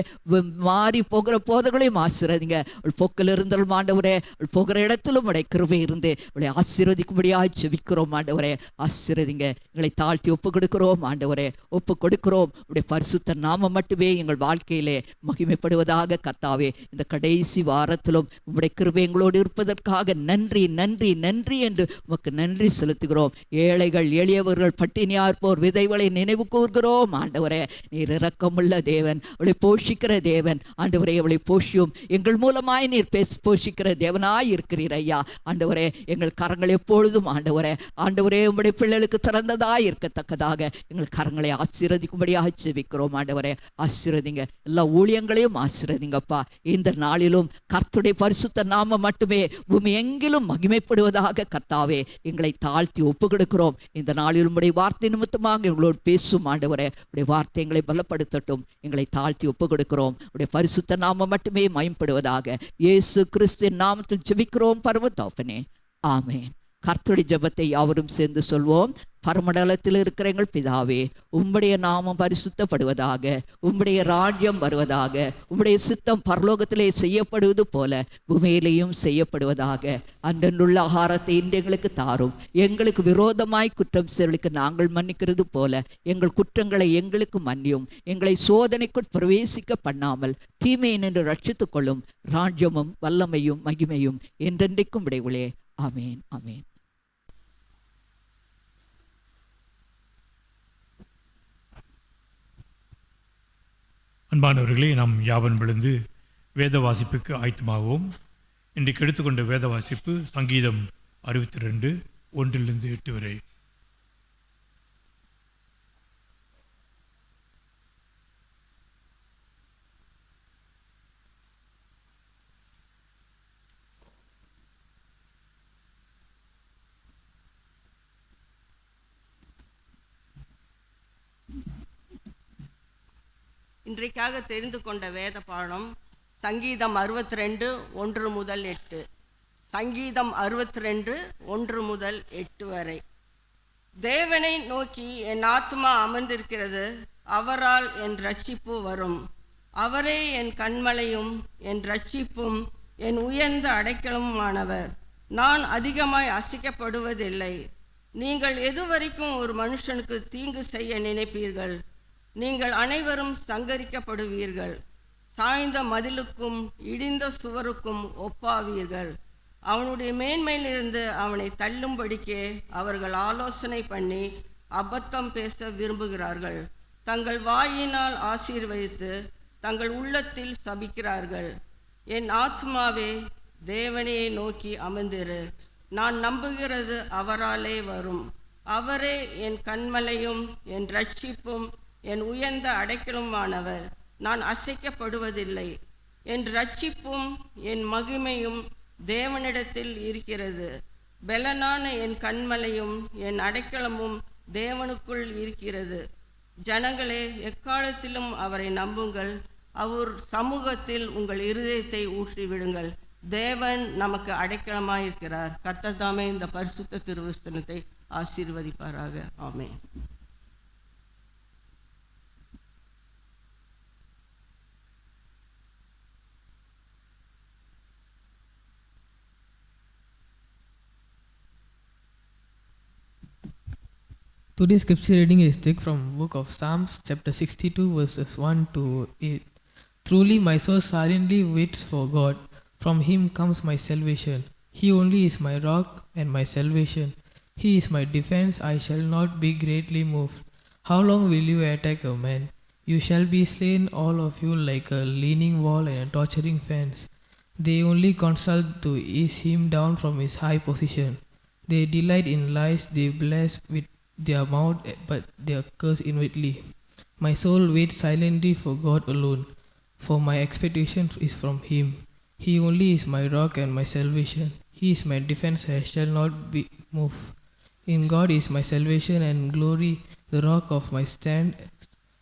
மாறி போகிற போதகர்களையும் ஆசீர்வதிங்க. அவள் போக்கில் இருந்தாலும் ஆண்டவரே, அவள் போகிற இடத்திலும் உடைய கிருபை இருந்து அவளை ஆசீர்வதிக்கும்படியாக ஜெபிக்கிறோம் ஆண்டவரே. ஆசீர்வதிங்க. எங்களை தாழ்த்தி ஒப்பு கொடுக்கிறோம் ஆண்டவரே, ஒப்பு கொடுக்கிறோம். உடைய பரிசுத்த நாம மட்டுமே எங்கள் வாழ்க்கையிலே மகிமைப்படுவதாக கர்த்தாவே. இந்த கடைசி வாரத்திலும் உடைய கிருபை எங்களோடு இருப்பதற்காக நன்றி நன்றி நன்றி என்று உமக்கு நன்றி செலுத்துகிறோம். ஏழைகள் எளியவர்கள் பட்டினியார்ப்போர் விதைகளை நினைவு கூர்கிறோம் ஆண்டவரே. நீர் இரக்கமுள்ள தேவன், அவளை போஷிக்கிற தேவன் ஆண்டவரே. அவளை போஷியும். எங்கள் மூலமாய் நீர் போஷிக்கிற தேவனாய் இருக்கிறீர் ஐயா. ஆண்டவரே, எங்கள் கரங்கள் எப்பொழுதும் ஆண்டவரே ஆண்டவரே உம்முடைய பிள்ளைகளுக்கு திறந்ததாய் இருக்கத்தக்கதாக எங்கள் கரங்களை ஆசீர்வதிக்கும்படியாக ஜெபிக்கிறோம் ஆண்டவரே. ஆசீர்வதிங்க. எல்லா ஊழியங்களையும் ஆசீர்வதிங்கப்பா. இந்த நாளிலும் கர்த்தருடைய பரிசுத்த நாம மட்டுமே பூமி எங்கிலும் மகிமைப்படுவதாக கர்த்தாவே எங்களை தாழ்த்தி ஒப்பு கொடுக்கிறோம். இந்த நாளில் உம்முடைய வார்த்தை நிமித்தமாக எங்களோடு பேசும் ஆண்டவரே. உடைய வார்த்தை எங்களை பலப்படுத்தட்டும். எங்களை தாழ்த்தி ஒப்பு கொடுக்கிறோம். உடைய பரிசுத்த நாம மட்டுமே மயம்படுவதாக இயேசு கிறிஸ்துவின் நாமத்தில் ஜெபிக்கிறோம் பரம தகப்பனே. ஆமென். கர்த்தருடைய ஜெபத்தை யாவரும் சேர்ந்து சொல்வோம். பரமண்டலத்தில் இருக்கிற எங்கள் பிதாவே, உம்முடைய நாமம் பரிசுத்தப்படுவதாக, உம்முடைய ராஜ்யம் வருவதாக, உம்முடைய சித்தம் பரலோகத்திலே செய்யப்படுவது போல பூமியிலேயும் செய்யப்படுவதாக. அன்றன்றுள்ள ஆகாரத்தை இன்று எங்களுக்கு தாரும். எங்களுக்கு விரோதமாய் குற்றம் செய்தவர்களுக்கு நாங்கள் மன்னிக்கிறது போல எங்கள் குற்றங்களை எங்களுக்கு மன்னியும். எங்களை சோதனைக்குள் பிரவேசிக்க பண்ணாமல் தீமையை நின்று ரட்சித்துக் கொள்ளும். ராஜ்யமும் வல்லமையும் மகிமையும் என்றென்றைக்கும் உடையவளே. ஆமேன், ஆமேன். அன்பானவர்களே, நாம் யாவன் விழுந்து வேத வாசிப்புக்கு ஆயத்தமாகவும். இன்றைக்கு எடுத்துக்கொண்ட வேத வாசிப்பு சங்கீதம் 62 1-8 வரை. இன்றைக்காக தெரிந்து கொண்ட வேத பாடம் சங்கீதம் 62 1-8. சங்கீதம் 62 1-8 வரை. தேவனை நோக்கி என் ஆத்மா அமர்ந்திருக்கிறது, அவரால் என் ரட்சிப்பு வரும். அவரே என் கண்மலையும் என் ரட்சிப்பும் என் உயர்ந்த அடைக்கலமுமானவர். நான் அதிகமாய் அசைக்கப்படுவதில்லை. நீங்கள் எதுவரைக்கும் ஒரு மனுஷனுக்கு தீங்கு செய்ய நினைப்பீர்கள்? நீங்கள் அனைவரும் சங்கரிக்கப்படுவீர்கள். சாய்ந்த மதிலுக்கும் இடிந்த சுவருக்கும் ஒப்பாவீர்கள். அவனுடைய மேன்மையிலிருந்து அவனை தள்ளும்படிக்கே அவர்கள் ஆலோசனை பண்ணி அபத்தம் பேச விரும்புகிறார்கள். தங்கள் வாயினால் ஆசீர்வதித்து தங்கள் உள்ளத்தில் சபிக்கிறார்கள். என் ஆத்மாவே, தேவனையை நோக்கி அமர்ந்திரு. நான் நம்புகிறது அவராலே வரும். அவரே என் கண்மலையும் என் ரட்சிப்பும் என் உயர்ந்த அடைக்கலுமானவர். நான் அசைக்கப்படுவதில்லை. என் இரட்சிப்பும் என் மகிமையும் தேவனிடத்தில் இருக்கிறது. பெலனான என் கன்மலையும் என் அடைக்கலமும் தேவனுக்குள் இருக்கிறது. ஜனங்களே, எக்காலத்திலும் அவரை நம்புங்கள். அவர் சமூகத்தில் உங்கள் இருதயத்தை ஊற்றிவிடுங்கள். தேவன் நமக்கு அடைக்கலமாயிருக்கிறார். கர்த்தர் தாமே இந்த பரிசுத்த திருவசனத்தை ஆசீர்வதிப்பாராக. ஆமென். Today's scripture reading is taken from book of Psalms chapter 62 verses 1 to 8. Truly my soul silently waits for God. From him comes my salvation. He only is my rock and my salvation. He is my defense. I shall not be greatly moved. How long will you attack a man? You shall be slain, all of you, like a leaning wall and a torturing fence. They only consult to ease him down from his high position. They delight in lies. They bless with their mouth, but they curse inwardly. My soul waits silently for God alone, for my expectation is from him. He only is my rock and my salvation. He is my defense, I shall not be moved. In God is my salvation and glory, the rock of my stand,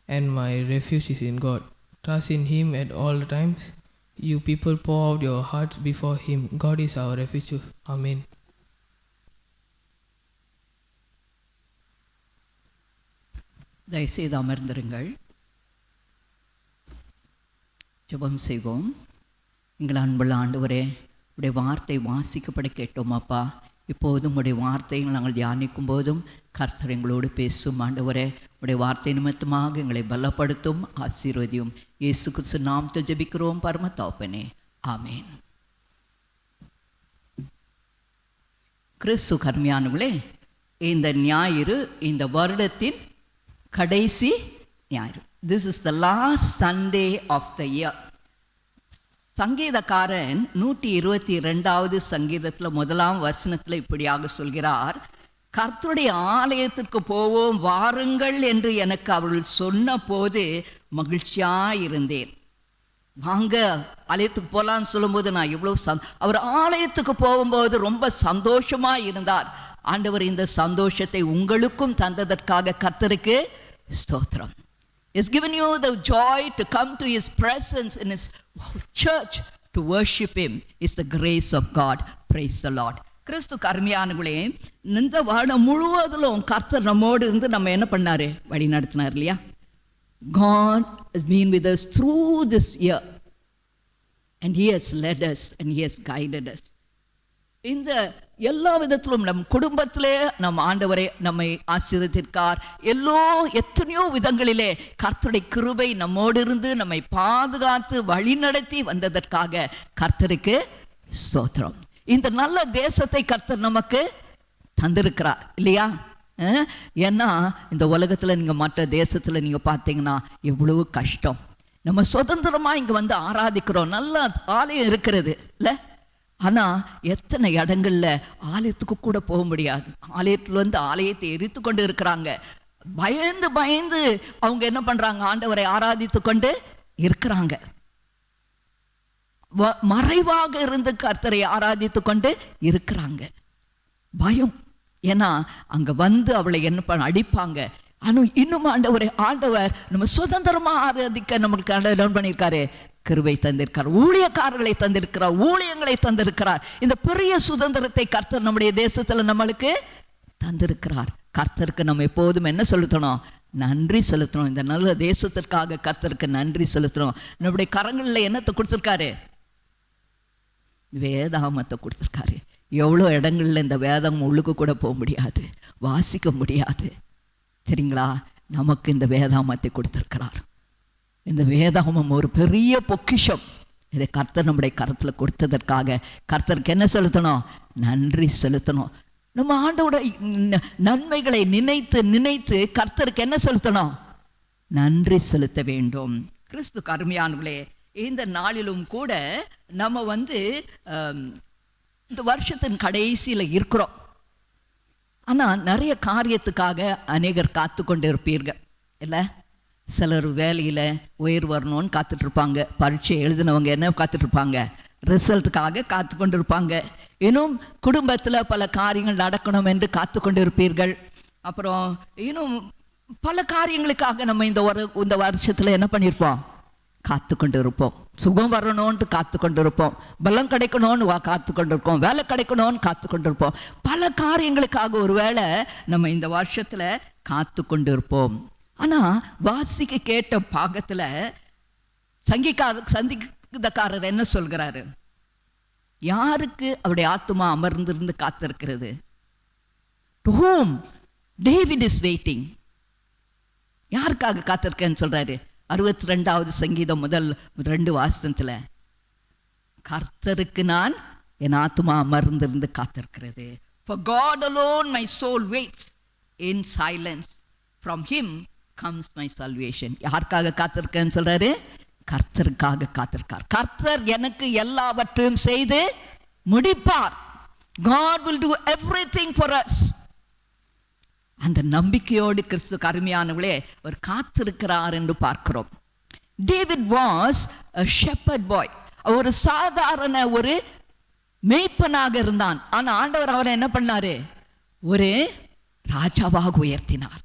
and my refuge is in God. Trust in him at all times. You people, pour out your hearts before him. God is our refuge. Amen. தயவுசெய்து அமர்ந்திருங்கள். ஜெபம் செய்வோம். எங்கள் அன்புள்ள ஆண்டவரே, உடைய வார்த்தை வாசிக்கப்பட கேட்டோம் அப்பா. இப்போதும் உடைய வார்த்தையை நாங்கள் தியானிக்கும் போதும் கர்த்தர் எங்களோடு பேசும். ஆண்டவரே, உடைய வார்த்தை நிமித்தமாக எங்களை பலப்படுத்தும், ஆசீர்வதியும். இயேசு கிறிஸ்து நாமத்தில் ஜெபிக்கிறோம் பரம தகப்பனே. ஆமேன். கிறிஸ்து கர்மியானவர்களே, இந்த ஞாயிறு இந்த வருடத்தின் கடைசி ஞாயிறு. This is the last Sunday of the year. சங்கீதக்காரன் 122வது சங்கீதத்தில் 1ஆம் வசனத்தில் இப்படியாக சொல்கிறார், கர்த்தருடைய ஆலயத்திற்கு போவோம் வாருங்கள் என்று எனக்கு அவர்கள் சொன்ன போது மகிழ்ச்சியாயிருந்தேன். வாங்க ஆலயத்துக்கு போகலான்னு சொல்லும்போது நான் இவ்வளோ அவர் ஆலயத்துக்கு போகும்போது ரொம்ப சந்தோஷமாக இருந்தார். ஆண்டவர் இந்த சந்தோஷத்தை உங்களுக்கும் தந்ததற்காக கர்த்தருக்கு ஸ்தோத்திரம். He has given you the joy to come to his presence in his church to worship him. It's the grace of God. Praise the Lord. கிறிஸ்து கர்மியானவர்களே, இந்த வருடம் முழுவதிலும் கர்த்தர் நம்மோடு இருந்து நம்ம என்ன பண்ணாரு? வழி நடத்தினார் இல்லையா? God has been with us through this year and he has led us and he has guided us. இந்த எல்லா விதத்திலும் நம் குடும்பத்திலே நம் ஆண்டவரே நம்மை ஆசீர்வதித்திருக்கார். எத்தனையோ விதங்களிலே கர்த்தருடைய கிருபை நம்மோடு இருந்து நம்மை பாதுகாத்து வழி நடத்தி வந்ததற்காக கர்த்தருக்கு ஸ்தோத்திரம். இந்த நல்ல தேசத்தை கர்த்தர் நமக்கு தந்திருக்கிறார் இல்லையா? ஏன்னா இந்த உலகத்தில் நீங்கள் மற்ற தேசத்தில் நீங்கள் பார்த்தீங்கன்னா எவ்வளவு கஷ்டம். நம்ம சுதந்திரமாக இங்கே வந்து ஆராதிக்கிறோம், நல்ல ஆலயம் இருக்கிறது இல்லை? ஆனால் எத்தனை இடங்களில் ஆலயத்துக்கு கூட போக முடியாது. ஆலயத்தில் வந்து ஆலயத்தை எரித்து கொண்டு இருக்கிறாங்க. பயந்து பயந்து அவங்க என்ன பண்ணுறாங்க? ஆண்டவரை ஆராதித்து கொண்டு இருக்கிறாங்க. மறைவாக இருந்து கர்த்தரை ஆராதித்து கொண்டு இருக்கிறாங்க. பயம். ஏன்னா அங்கே வந்து அவளை என்ன அடிப்பாங்க. ஆனால் இன்னும் ஆண்டவர் நம்ம சுதந்திரமாக ஆராதிக்க நம்மளுக்கு என்ன பண்ணியிருக்காரு? கிருபை தந்திருக்கார், ஊழியக்காரர்களை தந்திருக்கிறார், ஊழியங்களை தந்திருக்கிறார். இந்த பெரிய சுதந்திரத்தை கர்த்தர் நம்முடைய தேசத்தில் நம்மளுக்கு தந்திருக்கிறார். கர்த்தருக்கு நம்ம எப்போதும் என்ன செலுத்தணும்? நன்றி செலுத்தணும். இந்த நல்ல தேசத்திற்காக கர்த்தருக்கு நன்றி செலுத்தணும். நம்முடைய கரங்களில் என்னத்தை கொடுத்துருக்காரு? வேதாகமத்தை கொடுத்துருக்காரு. எவ்வளோ இடங்களில் இந்த வேதம் உள்ளுக்கு கூட போக முடியாது, வாசிக்க முடியாது. சரிங்களா? நமக்கு இந்த வேதாகமத்தை கொடுத்துருக்கிறார். இந்த வேதாகமம் ஒரு பெரிய பொக்கிஷம். இதை கர்த்தர் நம்முடைய கருத்தில் கொடுத்ததற்காக கர்த்தருக்கு என்ன செலுத்தணும்? நன்றி செலுத்தணும். நம்ம ஆண்டோட நன்மைகளை நினைத்து நினைத்து கர்த்தருக்கு என்ன செலுத்தணும்? நன்றி செலுத்த வேண்டும். கிறிஸ்து கர்மியானவர்களே, இந்த நாளிலும் கூட நம்ம வந்து இந்த வருஷத்தின் கடைசியில் இருக்கிறோம். ஆனால் நிறைய காரியத்துக்காக அநேகர் காத்து கொண்டு இருப்பீர்கள் இல்லை? சிலர் வேலையில் உயர் வரணும்னு காத்துட்ருப்பாங்க. பரீட்சை எழுதினவங்க என்ன காத்துட்ருப்பாங்க? ரிசல்ட்டுக்காக காத்து கொண்டு இருப்பாங்க. இன்னும் குடும்பத்தில் பல காரியங்கள் நடக்கணும் என்று காத்து கொண்டு இருப்பீர்கள். அப்புறம் இன்னும் பல காரியங்களுக்காக நம்ம இந்த வருஷத்தில் என்ன பண்ணியிருப்போம்? காத்து கொண்டு இருப்போம். சுகம் வரணும்னு காத்து கொண்டு இருப்போம், பலம் கிடைக்கணும்னு காத்து கொண்டு இருக்கோம், வேலை கிடைக்கணும்னு காத்து கொண்டு இருப்போம். பல காரியங்களுக்காக ஒரு வேளை நம்ம இந்த வருஷத்தில் காத்து கொண்டு இருப்போம். ஆனால் வாசிக்க கேட்ட பாகத்தில் சங்கீதக்காரர் என்ன சொல்கிறாரு? யாருக்கு அவருடைய ஆத்துமா அமர்ந்திருந்து காத்திருக்கிறது? To whom David is waiting. யாருக்காக காத்திருக்கேன்னு சொல்றாரு? 62வது சங்கீதம் முதல் 2 வாசனத்தில், கர்த்தருக்கு நான் என் ஆத்துமா அமர்ந்திருந்து காத்திருக்கிறது. For God alone my soul waits in silence. From him comes my salvation. யாருக்காக காத்திருக்கேன்னு சொல்றாரு? கர்த்தருக்காக காத்திருக்கார். கர்த்தர் எனக்கு எல்லாவற்றையும் செய்து முடிப்பார். God will do everything for us. அந்த நம்பிக்கையோடு கிறிஸ்து அருமையானவர்களே அவர் காத்திருக்கிறார் என்று பார்க்கிறோம். David was a shepherd boy. ஒரு சாதாரண ஒரு மேய்ப்பனாக இருந்தான். ஆனால் ஆண்டவர் அவரை என்ன பண்ணாரு? ஒரு ராஜாவாக உயர்த்தினார்,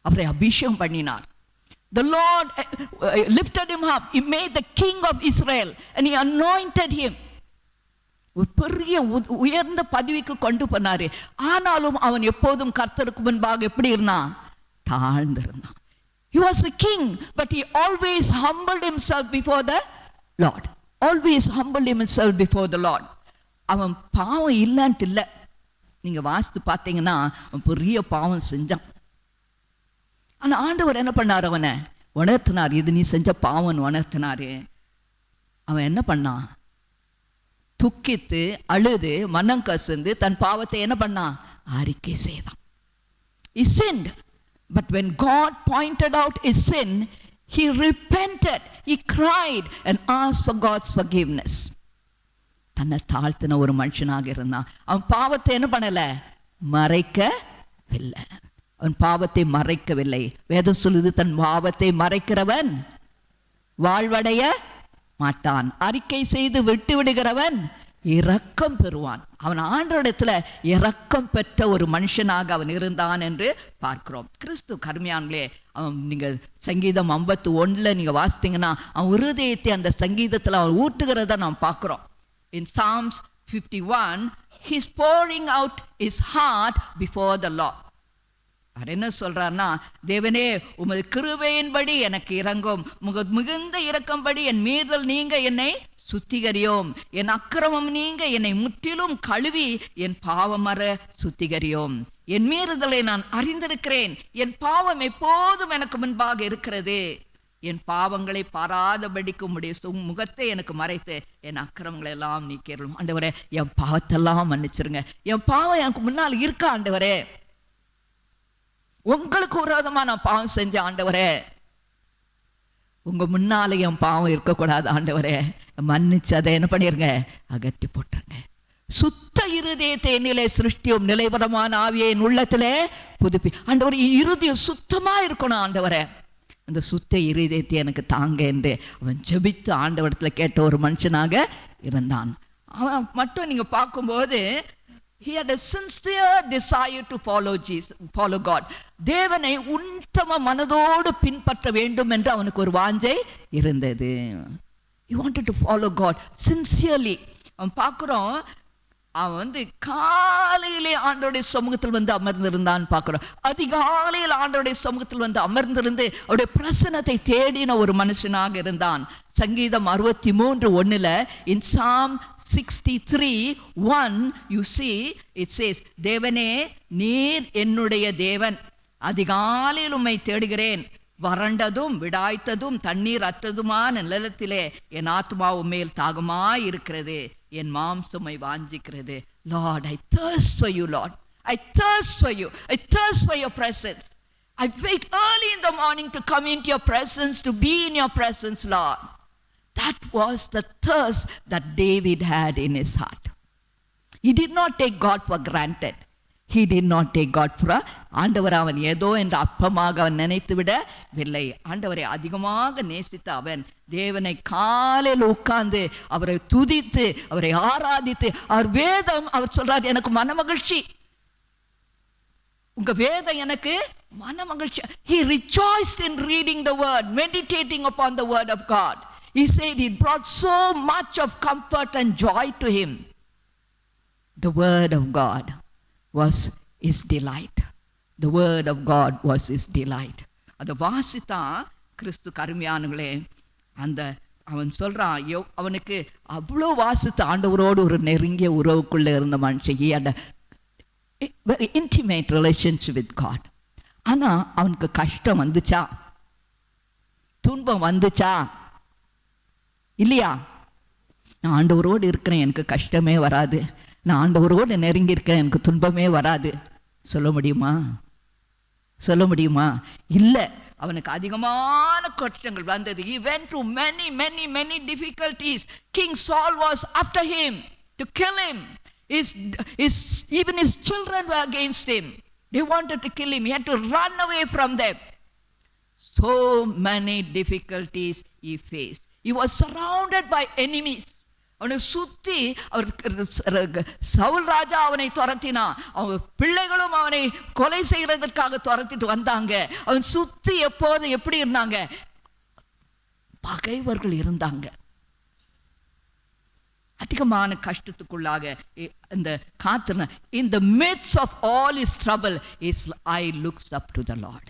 அவரை அபிஷேகம் பண்ணினார். The Lord lifted him up. He made the king of Israel and he anointed him. ஒரு பெரிய உயர்ந்த பதவிக்கு கொண்டு போனாரு. ஆனாலும் அவன் எப்போதும் கர்த்தருக்கு முன்பாக எப்படி இருந்தான்? தாழ்ந்திருந்தான். He was a king, but he always humbled himself before the Lord. Always humbled himself before the Lord. அவன் பாவம் இல்லைன்ட்டு இல்லை. நீங்க வாசித்து பார்த்தீங்கன்னா அவன் பெரிய பாவம் செஞ்சான். ஆனால் ஆண்டவர் என்ன பண்ணார்? அவனை உணர்த்தினார். இது நீ செஞ்ச பாவம் உணர்த்தினாரு. அவன் என்ன பண்ணான்? துக்கித்து அழுது மனம் கசந்து தன் பாவத்தை என்ன பண்ணான்? அறிக்கை செய்தான். He sinned, but when God pointed out his sin, he repented, he cried and asked for God's forgiveness. தன்னை தாழ்த்தின ஒரு மனுஷனாக இருந்தான். அவன் பாவத்தை என்ன பண்ணல? மறைக்கவில்லை. அவன் பாவத்தை மறைக்கவில்லை. வேதம் சொல்லுது, தன் பாவத்தை மறைக்கிறவன் வாழ்வடைய மாட்டான், அறிக்கை செய்து விட்டு விடுகிறவன் இரக்கம் பெறுவான். அவன் ஆண்டவரிடத்துல இரக்கம் பெற்ற ஒரு மனுஷனாக அவன் இருந்தான் என்று பார்க்கிறோம். கிறிஸ்து கருமையானே அவன் நீங்கள் சங்கீதம் 51 நீங்க வாசித்தீங்கன்னா அவன் இருதயத்தை அந்த சங்கீதத்தில் அவன் ஊட்டுகிறத நாம் பார்க்கிறோம். In Psalms 51 he's pouring out his heart before the Lord. அவர் என்ன சொல்றாருன்னா, தேவனே உமது கிருபையின்படி எனக்கு இரங்கும், மிகுந்த இரக்கம்படி என் மீறல் நீங்க என்னை சுத்திகரியோம், என் அக்கிரமம் நீங்க என்னை முற்றிலும் கழுவி என் பாவமற சுத்திகரியோம். என் மீறுதலை நான் அறிந்திருக்கிறேன், என் பாவம் எப்போதும் எனக்கு முன்பாக இருக்கிறது. என் பாவங்களை பாராதபடிக்கு உம்முடைய முகத்தை எனக்கு மறைத்து என் அக்கிரமங்களை எல்லாம் நீக்கிரும். ஆண்டவரே என் பாவத்தெல்லாம் மன்னிச்சிருங்க. என் பாவம் எனக்கு முன்னால் இருக்கா ஆண்டவரே? உங்களுக்கு விரோதமா நான் பாவம் செஞ்ச ஆண்டவரே, உங்க முன்னாலே என் பாவம் இருக்கக்கூடாது ஆண்டவரே, மன்னிச்சு அதை என்ன பண்ணிருங்க? அகற்றி போட்டுருங்க. சுத்த இருதயத்தை என்னிலே சிருஷ்டியும், நிலைவரமான ஆவியை என் உள்ளத்திலே புதுப்பி. ஆண்டவரே இருதயம் சுத்தமா இருக்கணும் ஆண்டவரே, அந்த சுத்த இருதயத்தை எனக்கு தாங்க என்று அவன் ஜெபித்து ஆண்டவரத்துல கேட்ட ஒரு மனுஷனாக இருந்தான். அவன் மட்டும் நீங்க பார்க்கும்போது he had a sincere desire to follow God. தேவனை உத்தம மனதோடு பின்பற்ற வேண்டும் என்று அவனுக்கு ஒரு வாஞ்சை இருந்தது. He wanted to follow God sincerely. அவன் பார்க்கிறோம், அவன் காலையிலே ஆண்டவருடைய சமூகத்தில் அமர்ந்திருந்தான் பார்க்கிறோம். அதிகாலையில் ஆண்டவருடைய சமூகத்தில் அமர்ந்திருந்து அவருடைய பிரசன்னத்தை தேடின ஒரு மனுஷனாக இருந்தான். சங்கீதம் 63:1 in Psalm 63:1 you see it says, தேவனே நீர் என்னுடைய தேவன், அதிகாலையில் உம்மை தேடுகிறேன், வறண்டதும் விடாய்த்ததும் தண்ணீர் அற்றதுமான நிலத்திலே என் ஆத்மா உம்மேல் தாகமாய் இருக்கிறது, என் மாம்சமை வாஞ்சிக்கிறது. Lord, I thirst for you, Lord. I thirst for you. I thirst for your presence. I wait early in the morning to come into your presence, to be in your presence, Lord. That was the thirst that David had in his heart. He did not take God for granted. He did not take God for a ஆண்டவர் அவன் ஏதோ என்ற அப்பமாக அவன் நினைத்து விடவில்லை. ஆண்டவரை அதிகமாக நேசித்த அவன் தேவனை காலையில் உட்கார்ந்து அவரை துதித்து அவரை ஆராதித்து அவர் வேதம் அவர் சொல்றார் எனக்கு மனமகிழ்ச்சி, உங்க வேதம் எனக்கு மனமகிழ்ச்சி. He rejoiced in reading the word, meditating upon the word of God. He said it brought so much of comfort and joy to him. The word of God was his delight. The word of God was his delight. அதை வாசித்தா கிறிஸ்து கருமையானங்களே, அந்த அவன் சொல்றான் அவனுக்கு அவ்வளோ வாசித்த ஆண்டவரோடு ஒரு நெருங்கிய உறவுக்குள்ளே இருந்த மனுஷன். He had a very intimate relationship with God. ஆனால் அவனுக்கு கஷ்டம் வந்துச்சா, துன்பம் வந்துச்சா இல்லையா? நான் ஆண்டவரோடு இருக்கிறேன், எனக்கு கஷ்டமே வராது. நான் ஆண்டவரோடு நெருங்கி இருக்கிறேன், எனக்கு துன்பமே வராது. சொல்ல முடியுமா? சொல்ல முடியுமா? இல்லை, அவனுக்கு அதிகமான கஷ்டங்கள் வந்தது. He went through many difficulties. King Saul was after him to kill him. Even his children were against him. They wanted to kill him. He had to run away from them. So many difficulties he faced. He was surrounded by enemies. அவனை சுற்றி சவுல் ராஜா அவனை துரத்தினான். அவங்க பிள்ளைகளும் அவனை கொலை செய்யறதற்காக துரத்திட்டு வந்தாங்க. அவன் சுற்றி எப்போது எப்படி இருந்தாங்க? பகைவர்கள் இருந்தாங்க. அதிகமான கஷ்டத்துக்குள்ளாக இந்த காத்திருந்த in the midst of all his trouble his eye looks up to the Lord.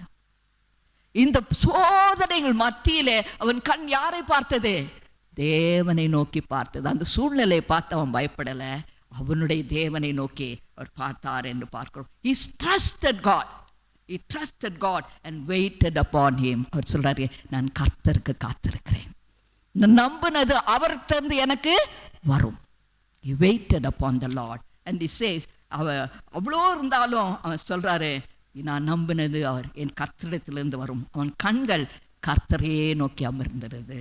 இந்த சோதனைகள் மத்தியிலே அவன் கண் யாரை பார்த்தது? தேவனை நோக்கி பார்த்தது. அந்த சூழ்நிலையை பார்த்து அவன் பயப்படலை, அவனுடைய தேவனை நோக்கி அவர் பார்த்தார் என்று பார்க்கிறோம். He trusted God. He trusted God and waited upon him. அவர் சொல்றாரு, நான் கர்த்தருக்கு காத்திருக்கிறேன், நான் நம்பினது அவர்கிட்ட எனக்கு வரும். He waited upon the Lord and he says, அவ்வளோ இருந்தாலும் அவன் சொல்றாரு, நான் நம்பினது அவர் என் கர்த்தரிடத்திலிருந்து வரும். அவன் கண்கள் கர்த்தரையே நோக்கி அமர்ந்திருந்தது.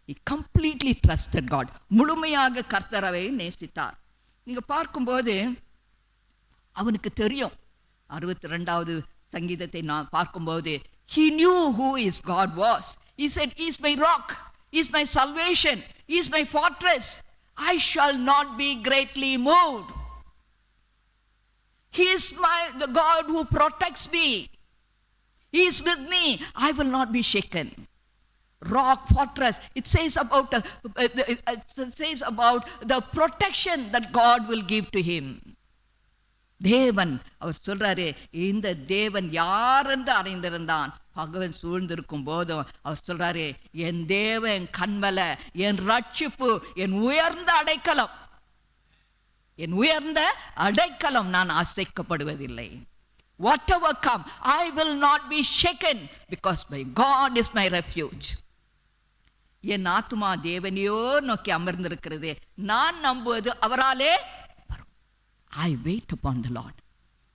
He completely trusted God. முழுமையாக கர்த்தரை நேசித்தார். நீங்க பார்க்கும்போது அவனுக்கு தெரியும். 62வது சங்கீதத்தை நான் பார்க்கும்போது he knew who his God was. He said, he is my rock, he is my salvation, he is my fortress, I shall not be greatly moved. He is the God who protects me. He is with me, I will not be shaken. Rock, fortress. It says about the protection that God will give to him. தேவன் அவர் சொல்றாரு, இந்த தேவன் யார் என்று அறிந்திருந்தான். பகவன் சூழ்ந்திருக்கும் போதும் அவர் சொல்றாரு, என் தேவன், என் கண்மலை, என் ரட்சிப்பு, என் உயர்ந்த அடைக்கலம், என் உயர்ந்த அடைக்கலம், நான் அசைக்கப்படுவதில்லை. Whatever come, I will not be shaken because my God is my refuge. என் ஆத்துமா தேவனையோ நோக்கி அமர்ந்திருக்கிறது, நான் நம்புவது அவராலே வரும். I wait upon the Lord.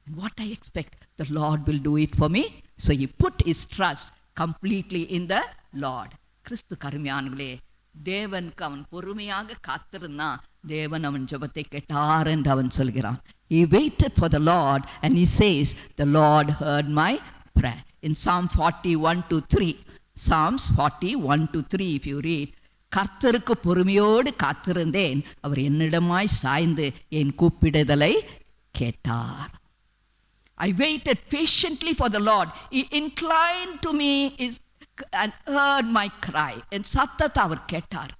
And what I expect, the Lord will do it for me. So he put his trust completely in the Lord. கிறிஸ்து கருமையானவர்களே, தேவனுக்கு அவன் பொறுமையாக காத்திருந்தான். தேவன் அவன் ஜெபத்தை கேட்டார் என்று அவன் சொல்கிறான். He waited for the Lord and he says, the Lord heard my prayer. In Psalm 41-3, Psalms 41-3, if you read, கர்த்தருக்கு பொறுமையோடு காத்திருந்தேன், அவர் என்னிடமாய் சாய்ந்து என் கூப்பிடுதலை கேட்டார். I waited patiently for the Lord. He inclined to me and heard my cry. என் சத்தத்தை அவர் கேட்டார்.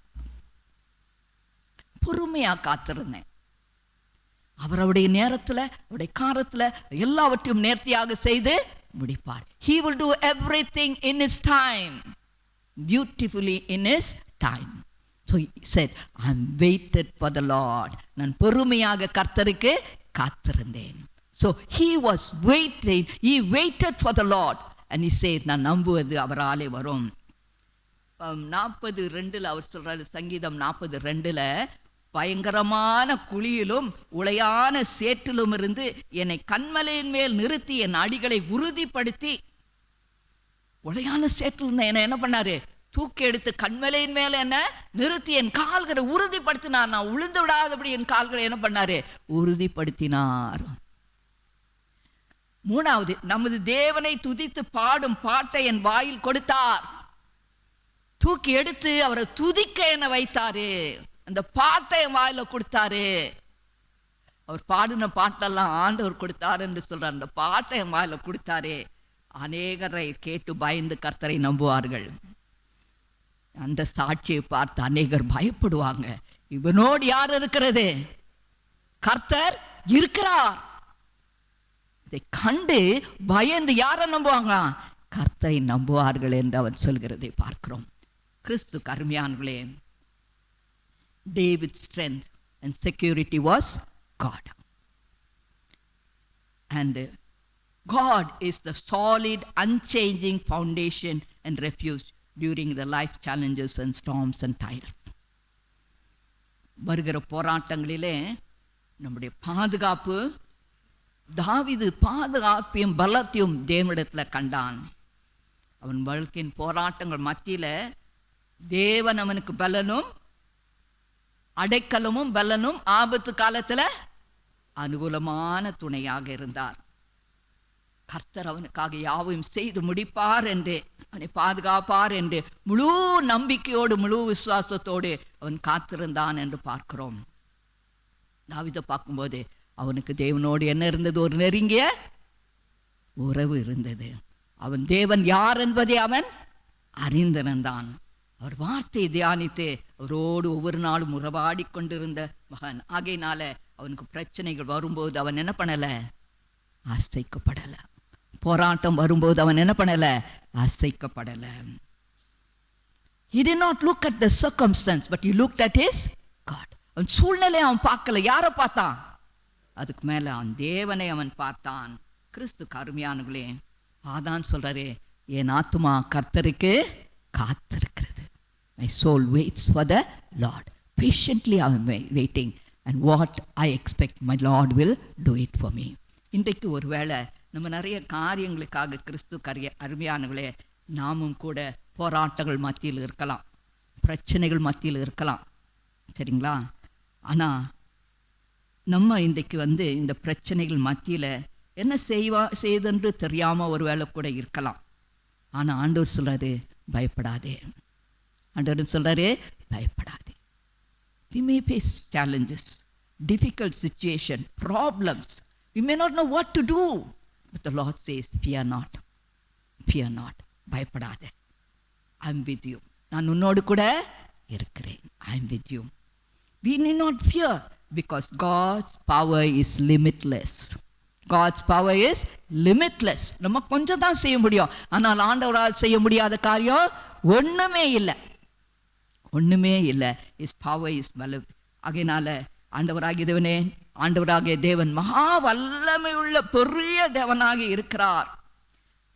பொறுமையா காத்திருந்தேன். அவருடைய நேரத்தில், அவருடைய காலத்தில் எல்லாவற்றையும் நேர்த்தியாக செய்து முடிப்பார். He will do everything in his time, beautifully in his time. So he said, I waited for the Lord. நான் பொறுமையாக கர்த்தருக்கு காத்திருந்தேன். So he was waiting, he waited for the Lord and he said, நான் நம்புவது அவராலே வரும். 42 அவர் சொல்றாரு, சங்கீதம் 42, பயங்கரமான குழியிலும் உளையான சேற்றிலும் இருந்து என்னை கண்மலையின் மேல் நிறுத்தி என் அடிகளை உறுதிப்படுத்தி, உளையான சேற்றில் இருந்த என்ன பண்ணாரு? தூக்கி எடுத்து கண்மலையின் மேல என்ன நிறுத்தி என் கால்களை உறுதிப்படுத்தினார். நான் உளுந்து விடாதபடி என் கால்களை என்ன பண்ணாரு? உறுதிப்படுத்தினார். மூணாவது, நமது தேவனை துதித்து பாடும் பாட்டை என் வாயில் கொடுத்தார். தூக்கி எடுத்து அவரை துதிக்க என்ன வைத்தாரு, அந்த பாட்டை என் வாயில கொடுத்தாரு. அவர் பாடின பாட்டெல்லாம் ஆண்டவர் கொடுத்தாரு என்று சொல்றார். அந்த பாட்டை என் வாயில கொடுத்தாரு. அநேகரை கேட்டு பயந்து கர்த்தரை நம்புவார்கள். அந்த சாட்சியை பார்த்து அநேகர் பயப்படுவாங்க. இவனோடு யார் இருக்கிறது? கர்த்தர் இருக்கிறார். இதை கண்டு பயந்து யாரை நம்புவாங்க? கர்த்தரை நம்புவார்கள் என்று அவன் சொல்கிறதை பார்க்கிறோம். கிறிஸ்து கருமையானவர்களே, David's strength and security was God. And God is the solid, unchanging foundation and refuge during the life challenges and storms and trials. வருகிற போராட்டங்களிலே நம்முடைய பாதுகாப்பு, தாவீது பாதுகாப்பையும் பலத்தையும் தேவனிடத்தில் கண்டான். அவன் வாழ்க்கையின் போராட்டங்கள் மத்தியில தேவன் அவனுக்கு பலனும் அடைக்கலமும் பலனும் ஆபத்து காலத்துல அனுகூலமான துணையாக இருந்தார். கர்த்தர் அவனுக்காக யாவையும் செய்து முடிப்பார் என்று, அவனை பாதுகாப்பார் என்று முழு நம்பிக்கையோடு முழு விசுவாசத்தோடு அவன் காத்திருந்தான் என்று பார்க்கிறோம். தாவீதை பார்க்கும்போது அவனுக்கு தேவனோடு என்ன இருந்தது? ஒரு நெருங்கிய உறவு இருந்தது. அவன் தேவன் யார் என்பதை அவன் அறிந்திருந்தான். அவர் வார்த்தையை தியானித்து அவரோடு ஒவ்வொரு நாளும் உறவாடி கொண்டிருந்த மகன். ஆகையினால அவனுக்கு பிரச்சனைகள் வரும்போது அவன் என்ன பண்ணல? அசைக்கப்படல. போராட்டம் வரும்போது அவன் என்ன பண்ணல? அசைக்கப்படல. He did not look at the circumstance, but he looked at his God. அவன் சூழ்நிலை அவன் பார்க்கல. யாரை பார்த்தான்? அதுக்கு மேல அவன் தேவனை அவன் பார்த்தான். கிறிஸ்து கருமையானவர்களே, அதான் சொல்றாரு, என் ஆத்துமா கர்த்தருக்கு காத்திருக்கிறது. My soul waits for the Lord. Patiently I am waiting, and what I expect my Lord will do it for me. இன்றைக்கு ஒருவேளை நம்ம நிறைய காரியங்களுக்காக கிறிஸ்து அருமையானவர்களே, நாமும் கூட போராட்டங்கள் மத்தியில் இருக்கலாம், பிரச்சனைகள் மத்தியில் இருக்கலாம், சரிங்களா? ஆனால் நம்ம இன்றைக்கு இந்த பிரச்சனைகள் மத்தியில் என்ன செய்தென்று தெரியாமல் ஒரு வேளை கூட இருக்கலாம். ஆனால் ஆண்டவர் சொல்கிறாரு, பயப்படாதே. ஆண்டவர் சொல்கிறாரு, பயப்படாதே. We may face challenges, difficult situation, problems. We may not know what to do. But the Lord says, fear not. Fear not. பயப்படாதே. I am with you. நான் உன்னோடு கூட இருக்கிறேன். I am with you. We need not fear because God's power is limitless. God's power is limitless. நம்ம கொஞ்சம் தான் செய்ய முடியும். ஆனால் ஆண்டவரால் செய்ய முடியாத காரியம் ஒண்ணுமே இல்லை. ஒண்ணுமே இல்லை. His power is valid. ஆகையினால ஆண்டவராகிய தேவன் மகா வல்லமை உள்ள பெரிய தேவனாக இருக்கிறார்.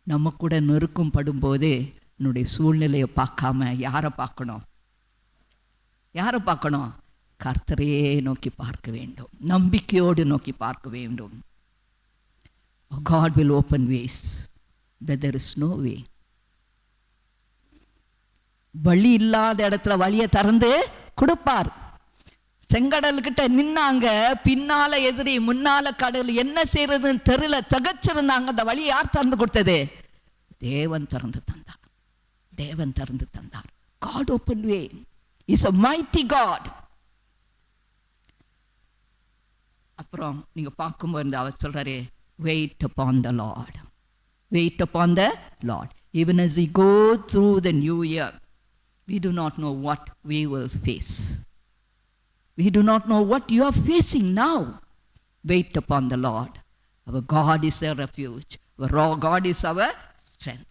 நம்ம கூட நெருக்கம் படும்போது என்னுடைய சூழ்நிலையை பார்க்காம யாரை பார்க்கணும்? யாரை பார்க்கணும்? கர்த்தரையே நோக்கி பார்க்க வேண்டும். நம்பிக்கையோடு நோக்கி பார்க்க வேண்டும். God will open ways where there is no way. வழி இல்லாத இடத்துல வழியை திறந்து கொடுப்பார். செங்கடல்கிட்ட நின்னாங்க, பின்னால எதிரி, முன்னால கடல், என்ன செய்யறதுன்னு தெரியல, தகச்சிருந்தாங்க. அந்த வழி யார் திறந்து கொடுத்தது? தேவன் திறந்து தந்தார். தேவன் திறந்து தந்தார். God opened way. He's a mighty God. அப்புறம் நீங்க பார்க்கும்போது அவர் சொல்றாரு, wait upon the Lord. Wait upon the Lord. Even as we go through the new year, we do not know what we will face. We do not know what you are facing now. Wait upon the Lord. Our God is a refuge. Our God is our strength.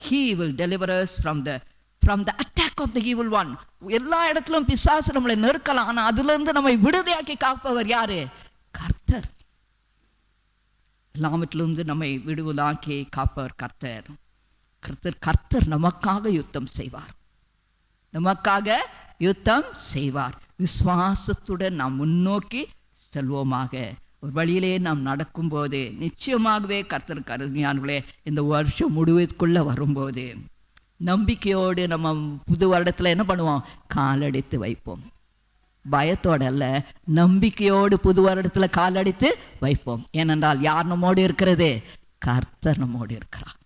He will deliver us from the attack of the evil one. எல்லா இடத்திலும் பிசாசு நம்மளை நெருக்கலாம். ஆனால் அதிலிருந்து நம்மை விடுதலையாக்கி காப்பவர் யாரு? கர்த்தர். எல்லாவற்றிலிருந்து நம்மை விடுதலாக்கி காப்பவர் கர்த்தர். கர்த்தர் நமக்காக யுத்தம் செய்வார். நமக்காக யுத்தம் செய்வார். விசுவாசத்துடன் நாம் முன்னோக்கி செல்வோமாக. ஒரு வழியிலே நாம் நடக்கும்போது நிச்சயமாகவே கர்த்தருக்கு அருமையானவர்களே, இந்த வருஷம் முடிவுக்குள்ள வரும்போது நம்பிக்கையோடு நம்ம புது வருடத்தில் என்ன பண்ணுவோம்? காலடித்து வைப்போம். பயத்தோட அல்ல, நம்பிக்கையோடு புது வருடத்தில் காலடித்து வைப்போம். ஏனென்றால் யார் நம்மோடு இருக்கிறது? கர்த்தர் நம்மோடு இருக்கிறார்.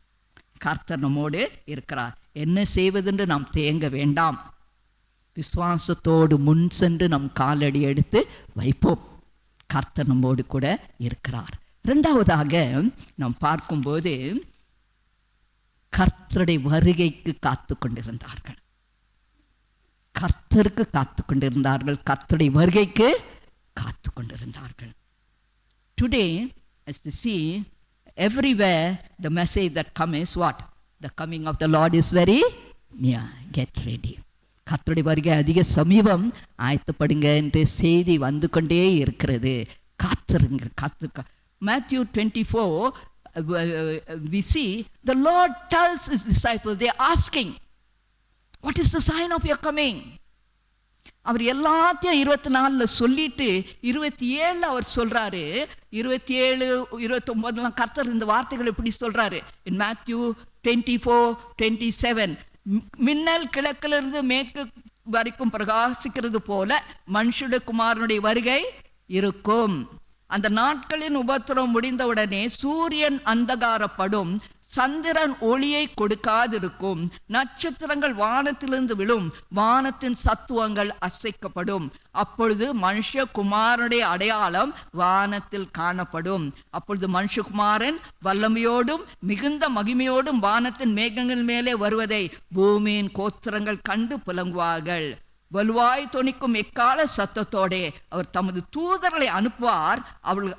கர்த்தர் நம்மோடு இருக்கிறார். என்ன செய்வதென்று நாம் தேங்க வேண்டாம். விசுவாசத்தோடு முன் சென்று நம் காலடி எடுத்து வைப்போம். கர்த்தர் நம்மோடு கூட இருக்கிறார். இரண்டாவதாக நாம் பார்க்கும்போது கர்த்தருடைய வருகைக்கு காத்து கொண்டிருந்தார்கள். கர்த்தருக்கு காத்து கொண்டிருந்தார்கள். கர்த்தருடைய வருகைக்கு காத்து கொண்டிருந்தார்கள். Today, as you see, everywhere the message that comes is what? The coming of the Lord is very near. Get ready. கர்த்தருடைய வருகை அதிக சமீபம், ஆயத்தப்படுங்க என்று செய்தி வந்து கொண்டே இருக்கிறது. காத்திருங்க, காத்திருக்க. Matthew 24, we see the Lord tells his disciples, they are asking, what is the sign of your coming? அவர் எல்லாத்தையும் 24 சொல்லிட்டு 27 அவர் சொல்றாரு. 27, 29 கர்த்தர் இந்த வார்த்தைகள் எப்படி சொல்றாரு? in Matthew 24:27, மின்னல் கிழக்கிலிருந்து மேற்கு வரைக்கும் பிரகாசிக்கிறது போல மனுஷுடைய குமாரனுடைய வருகை இருக்கும். அந்த நாட்களின் உபத்திரம் முடிந்தவுடனே சூரியன் அந்தகாரப்படும், சந்திரன் ஒளியை கொடுக்காதிருக்கும், நட்சத்திரங்கள் வானத்திலிருந்து விழும், வானத்தின் சத்துவங்கள் அசைக்கப்படும். அப்பொழுது மனுஷகுமாரனுடைய அடையாளம் வானத்தில் காணப்படும். அப்பொழுது மனுஷகுமாரன் வல்லமையோடும் மிகுந்த மகிமையோடும் வானத்தின் மேகங்கள் மேலே வருவதை பூமியின் கோத்திரங்கள் கண்டு புலங்குவார்கள். வலுவாய் தொனிக்கும் எக்கால சத்தத்தோடே அவர் தமது தூதர்களை அனுப்புவார்.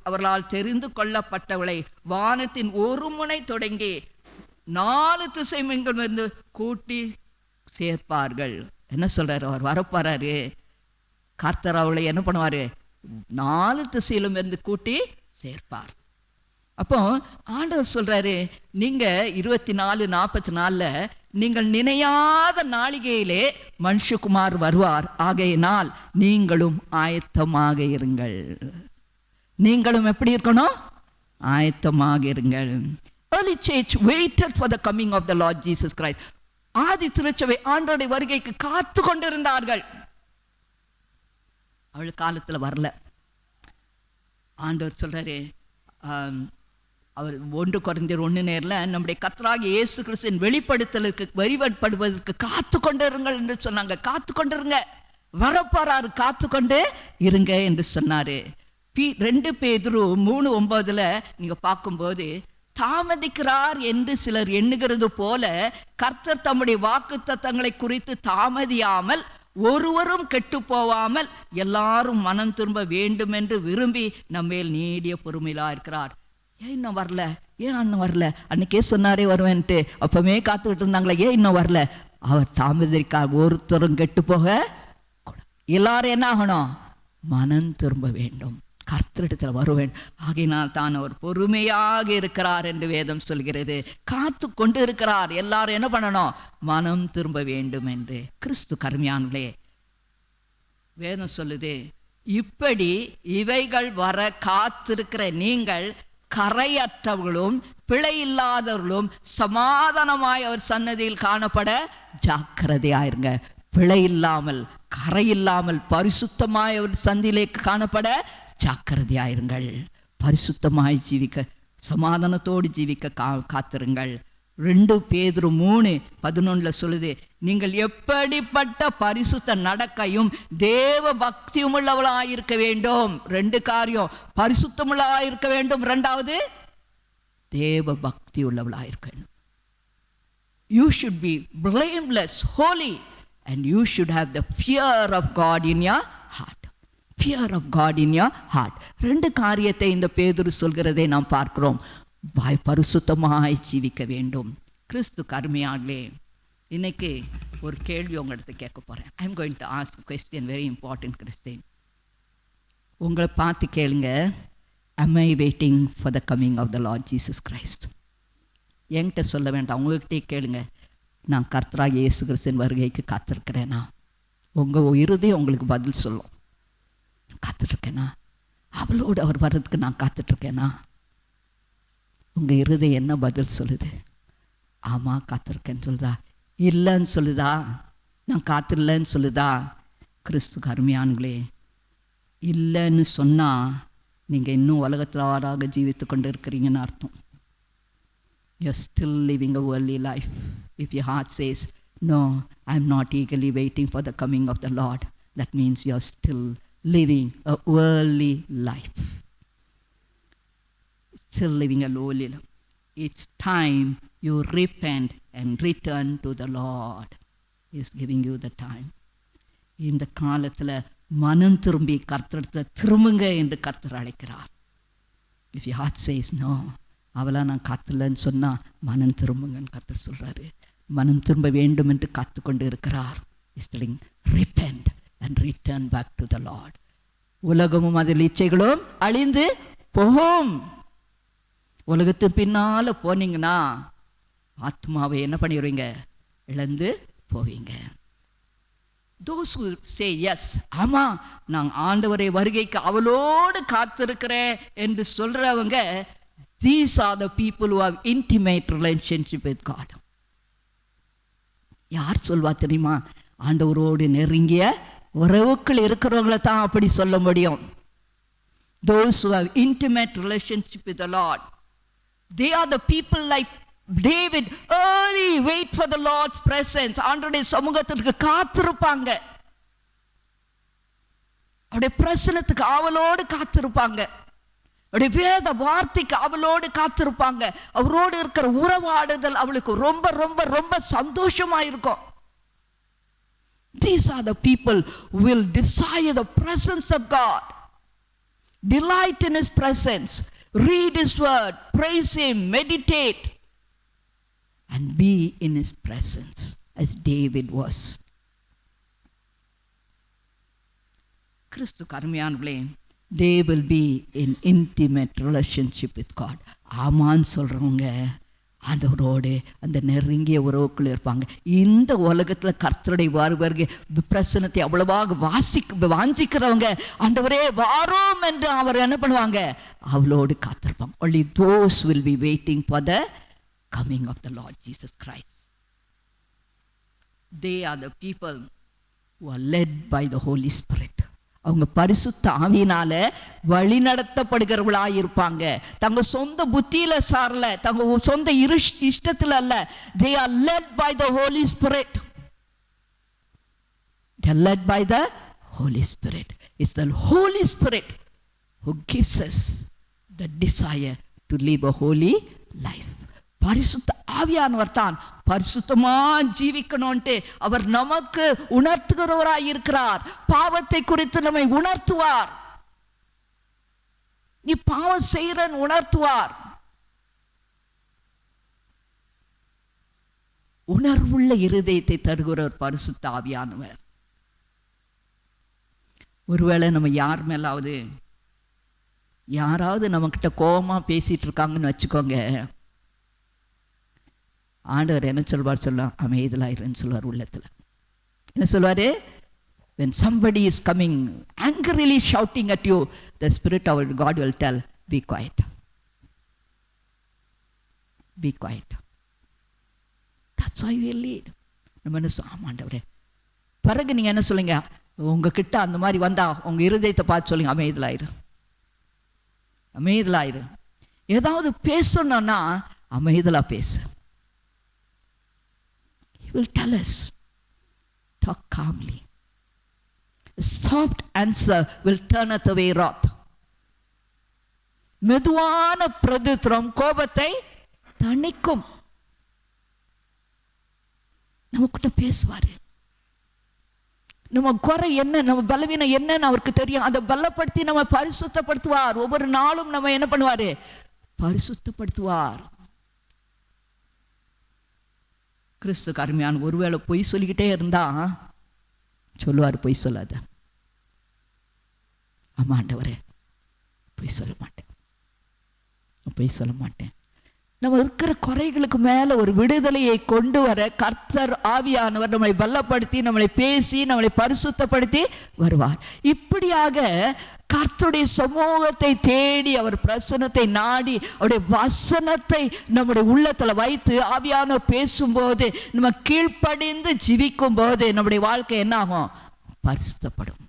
அவர்களால் தெரிந்து கொள்ளப்பட்டவளை வானத்தின் ஒரு முனை தொடங்கி 4 திசையிலிருந்து கூட்டி சேர்ப்பார்கள். என்ன சொல்றாரு? அவர் வரப்போறாரு. கர்த்தர் அவளை என்ன பண்ணுவாரு? 4 திசையிலும் இருந்து கூட்டி சேர்ப்பார். அப்போ ஆண்டவர் சொல்றாரு, நீங்க 24:44 நீங்கள் நினையாத நாளிகையிலே மனுஷகுமார் வருவார், ஆகையினால் நீங்களும் ஆயத்தமாக இருங்கள். நீங்களும் எப்படி இருக்கணும்? ஆயத்தமாக இருங்கள். Early church waited for the coming of the Lord Jesus Christ. ஆதி திருச்சபை ஆண்டவருடைய வருகைக்கு காத்து கொண்டிருந்தார்கள். அவள் காலத்துல வரல. ஆண்டவர் சொல்றாரு, அவர் 1 கொரிந்தியர் 1:1 நம்முடைய கர்த்தராகிய இயேசு கிறிஸ்துவின் வெளிப்படுவதற்கு காத்து கொண்டிருங்கள் என்று சொன்னாங்க. காத்து கொண்டிருங்க, வரப்போறாரு, காத்து கொண்டு இருங்க என்று சொன்னாரு. 2 பேதுரு 3:9 நீங்க பார்க்கும்போது, தாமதிக்கிறார் என்று சிலர் எண்ணுகிறது போல கர்த்தர் தம்முடைய வாக்குத்தத்தங்களை குறித்து தாமதியாமல் ஒருவரும் கெட்டு போவாமல் எல்லாரும் மனம் திரும்ப வேண்டும் என்று விரும்பி நம்மேல் நீடிய பொறுமையிலா இருக்கிறார். ஏன் இன்னும் வரல? ஏன் அண்ணன் வரல? அன்னைக்கே சொன்னாரே வருவேன்ட்டு, அப்பவே காத்துக்கிட்டு இருந்தாங்களே, ஏன் இன்னும் வரல? அவர் தாமதிக்கா. ஒருத்தரும் கெட்டு போக, எல்லாரும் என்ன ஆகணும்? மனம் திரும்ப வேண்டும், கர்த்தரிடத்தில் வருவேன். ஆகையினால் தான் அவர் பொறுமையாக இருக்கிறார் என்று வேதம் சொல்கிறது. காத்து கொண்டு இருக்கிறார். எல்லாரும் என்ன பண்ணணும்? மனம் திரும்ப வேண்டும் என்று. கிறிஸ்து கருமையானே, வேதம் சொல்லுது, இப்படி இவைகள் வர காத்திருக்கிற நீங்கள் கரையற்றவர்களும் பிழை இல்லாதவர்களும் சமாதானமாய் அவர் சன்னதியில் காணப்பட ஜாக்கிரதையாயிருங்க. பிழை இல்லாமல், கரை இல்லாமல், பரிசுத்தமாய் அவர் சந்தியிலே காணப்பட ஜாக்கிரதையாயிருங்கள். பரிசுத்தமாய் ஜீவிக்க, சமாதானத்தோடு ஜீவிக்க காத்திருங்கள். 2 பேதுரு 3:11 சொல்லுது, நீங்கள் எப்படிப்பட்ட பரிசுத்த நடக்கையும் தேவ பக்தியும் உள்ளவளாயிருக்க வேண்டும். 2 காரியம், பரிசுத்தமுள்ளவளாயிருக்க வேண்டும், 2வது தேவ பக்தி உள்ளவளாயிருக்க வேண்டும். You should be blameless, holy, and you should have the fear of God in your heart. Fear of God in your heart. 2 காரியத்தை இந்த பேதுரு சொல்கிறதை நாம் பார்க்கிறோம். பரிசுத்தமாய் ஜீவிக்க வேண்டும். கிறிஸ்து கருமையாகலே, இன்னைக்கு ஒரு கேள்வி உங்களிடத்து கேட்க போறேன். I am going to ask question, very important Christian. உங்களை பார்த்து கேளுங்க, am I waiting for the coming of the Lord Jesus Christ? என்கிட்ட சொல்ல வேண்டாம், உங்ககிட்டே கேளுங்க. நான் கர்த்தராகிய இயேசு கிறிஸ்துவின் வருகைக்கு காத்திருக்கிறேனா? உங்கள் இருதயம் உங்களுக்கு பதில் சொல்லும். காத்துட்ருக்கேனா? அவளோடு அவர் வர்றதுக்கு நான் காத்துட்ருக்கேனா? உங்கள் இருதயம் என்ன பதில் சொல்லுது? ஆமாம் காத்திருக்கேன்னு சொல்லுதா? இல்லைன்னு சொல்லுதா? நான் காத்திரலன்னு சொல்லுதா? கிறிஸ்துக்கு அருமையானங்களே, இல்லைன்னு சொன்னால் நீங்கள் இன்னும் உலகத்தில் ஆறாக ஜீவித்து கொண்டு இருக்கிறீங்கன்னு அர்த்தம். You're still living a worldly life. If your heart says, no, I'm not eagerly waiting for the coming of the Lord, that means you're still living a worldly life. Still living a lowly life. It's time you repent and return to the Lord. He's giving you the time. இந்த காலத்தில் மனம் திரும்பி கர்த்தரிடத்தில் திரும்புங்க என்று கர்த்தர் அழைக்கிறார். If your heart says no, அவளாக நான் காத்துலன்னு சொன்னால் மனம் திரும்புங்கன்னு கர்த்தர் சொல்கிறாரு. மனம் திரும்ப வேண்டும் என்று காத்து கொண்டு இருக்கிறார். He's telling, repent and return back to the Lord. உலகமும் அதில் இச்சைகளும் அழிந்து போகும். உலகத்தின் பின்னால் போனீங்கன்னா ஆத்மாவை என்ன பண்ணிடுவீங்க? இழந்து போவீங்க. Those who say yes, ஆமாம் நான் ஆண்டவரை வருகைக்கு அவளோடு காத்திருக்கிறேன் என்று சொல்கிறவங்க, these are the people who have intimate relationship with God. யார் சொல்வா தெரியுமா? ஆண்டவரோடு நெருங்கிய உறவுக்குள் இருக்கிறவங்கள தான் அப்படி சொல்ல முடியும். Those who have intimate relationship with the Lord, they are the people like David, early wait for the Lord's presence. ஆண்டவருடைய சமூகத்திற்கு காத்திருப்பாங்க, அவருடைய பிரசன்னத்துக்கு ஆவலோடு காத்திருப்பாங்க, அவருடைய வேத வார்த்தைக்கு அவளோடு காத்திருப்பாங்க. அவரோடு இருக்கிற உறவாடுதல் அவளுக்கு ரொம்ப ரொம்ப ரொம்ப சந்தோஷமா இருக்கும். These are the people who will desire the presence of God, delight in His presence, read His word, praise Him, meditate, and be in His presence as David was. கிறிஸ்து அருமையானவர்களே, they will be in intimate relationship with God. ஆமான்னு சொல்கிறவங்க ஆண்டவரோடு அந்த நெருங்கிய உறவுக்குள் இருப்பாங்க. இந்த உலகத்தில் கர்த்தருடைய வருகை பிரசனத்தை அவ்வளவாக வாஞ்சிக்கிறவங்க, ஆண்டவரே வாரோம் என்று அவர் என்ன பண்ணுவாங்க? அவளோடு காத்திருப்பாங்க. Only those will be waiting for the coming of the Lord Jesus Christ. They are the people who are led by the Holy Spirit. அவங்க பரிசுத்த ஆவியினால வழி நடத்தப்படுகிறவர்களாக இருப்பாங்க. தங்க சொந்த புத்தியில சாரல, தங்க சொந்த இஷ்டத்தில் அல்ல. They are led by the Holy Spirit. They are led by the Holy Spirit. It's the Holy Spirit who gives us the desire to live a holy life. பரிசுத்த ஆவியானவர் தான் பரிசுத்தமா ஜீவிக்கணும்ட்டு அவர் நமக்கு உணர்த்துகிறவராய் இருக்கிறார். பாவத்தை குறித்து நம்மை உணர்த்துவார். நீ பாவம் செய்யறன்னு உணர்த்துவார். உணர்வுள்ள இருதயத்தை தருகிற ஒரு பரிசுத்த ஆவியானவர். ஒருவேளை நம்ம யாராவது நம்ம கிட்ட கோபமா பேசிட்டு இருக்காங்கன்னு வச்சுக்கோங்க, ஆண்டவர் என்ன சொல்ல அமைதலாயிருன்னு சொல்லுவார். உள்ளத்தில் என்ன சொல்வாரு? when somebody is coming angrily shouting at you, the Spirit of God will tell, be quiet, be quiet. That's how you will lead. நம்ம என்ன ஆமாண்டவரே. பிறகு நீங்க என்ன சொல்லுங்க? உங்ககிட்ட அந்த மாதிரி வந்தா உங்க இருதயத்தை பார்த்து சொல்லுங்க, அமைதலாயிரு, அமைதலாயிரு. ஏதாவது பேசணும்னா அமைதலா பேசு. Will tell us, talk calmly. A soft answer will turneth away wrath. மெதுவான பிரதித்திரம் கோபத்தை தணிக்கும். நமக்கிட்ட பேசுவாரு. நம்ம குறை என்ன, நம்ம பலவீனம் என்னன்னு அவருக்கு தெரியும். அதை பலப்படுத்தி நம்ம பரிசுத்தப்படுத்துவார். ஒவ்வொரு நாளும் நம்ம என்ன பண்ணுவாரு? பரிசுத்தப்படுத்துவார். கிறிஸ்துக்கு அருமையான ஒருவேளை பொய் சொல்லிக்கிட்டே இருந்தா சொல்லுவார், பொய் சொல்லாத. ஆமா ஆண்டவரே, பொய் சொல்ல மாட்டேன், பொய் சொல்ல மாட்டேன். நம்ம இருக்கிற குறைகளுக்கு மேல ஒரு விடுதலையை கொண்டு வர கர்த்தர் ஆவியானவர் நம்மளை பலப்படுத்தி, நம்மளை பேசி, நம்மளை பரிசுத்தப்படுத்தி வருவார். இப்படியாக கர்த்தருடைய சமூகத்தை தேடி, அவர் பிரசன்னத்தை நாடி, அவருடைய வசனத்தை நம்முடைய உள்ளத்துல வைத்து ஆவியானவர் பேசும்போது, நம்ம கீழ்ப்படிந்து ஜீவிக்கும் போது நம்முடைய வாழ்க்கை என்ன ஆகும்? பரிசுத்தப்படும்.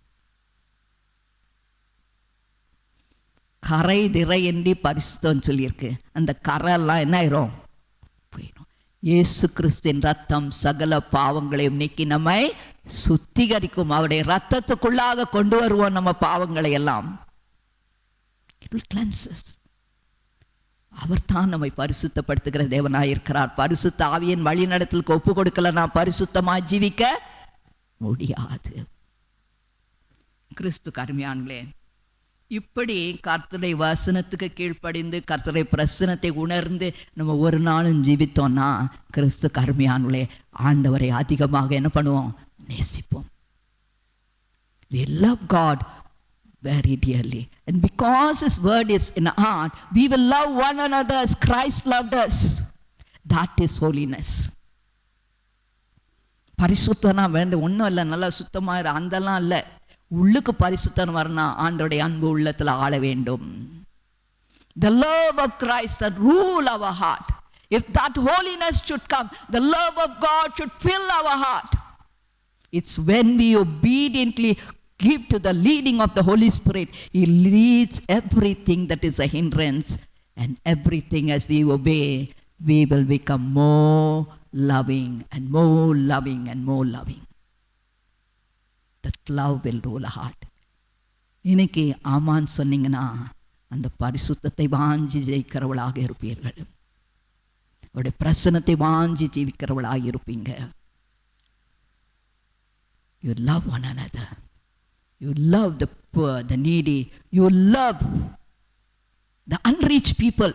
கரை திரை என்று பரிசுத்தம் சொல்லியிருக்கு. அந்த கரெல்லாம் என்ன ஆயிரும்? போயிடும். இயேசு கிறிஸ்துவின் ரத்தம் சகல பாவங்களையும் நீக்கி நம்மை சுத்திகரிக்கும். அவருடைய ரத்தத்துக்குள்ளாக கொண்டு வருவோம் நம்ம பாவங்களை எல்லாம். It will cleanse us. அவர் தான் நம்மை பரிசுத்தப்படுத்துகிற தேவனாயிருக்கிறார். பரிசுத்த ஆவியின் வழி நடத்தலுக்கு ஒப்பு கொடுக்கல நான் பரிசுத்தமா ஜீவிக்க முடியாது. கிறிஸ்து அருமையானவர்களே, இப்படி கர்த்தருடைய வசனத்துக்கு கீழ்ப்படிந்து கர்த்தருடைய பிரசனத்தை உணர்ந்து நம்ம ஒரு நாளும் ஜீவித்தோம்னா கிறிஸ்து அருமையானவர்களே, ஆண்டவரை அதிகமாக என்ன பண்ணுவோம்? நேசிப்போம். We love God very dearly, and because His word is in our heart, we will love one another as Christ loved us. That is holiness. பரிசுத்தனா வேண்டாம், ஒன்றும் இல்லை, நல்லா சுத்தமாக அந்தெல்லாம் இல்லை. உள்ளுக்கு பரிசுத்தம் வரணும். ஆண்டோடைய அன்பு உள்ளத்தில் ஆள வேண்டும். The love of Christ that rule our heart. If that holiness should come, the love of God should fill our heart. It's when we obediently give to the leading of the Holy Spirit, He leads everything that is a hindrance, and everything as we obey, we will become more loving and more loving and more loving. That love will rule our heart. இன்னைக்கு ஆமான்னு சொன்னீங்கன்னா அந்த பரிசுத்தத்தை வாஞ்சி ஜெயிக்கிறவளாக இருப்பீர்கள். அவருடைய பிரசனத்தை வாஞ்சி ஜீவிக்கிறவளாக இருப்பீங்க. You love one another. You love the poor, the needy. You love the unreached people.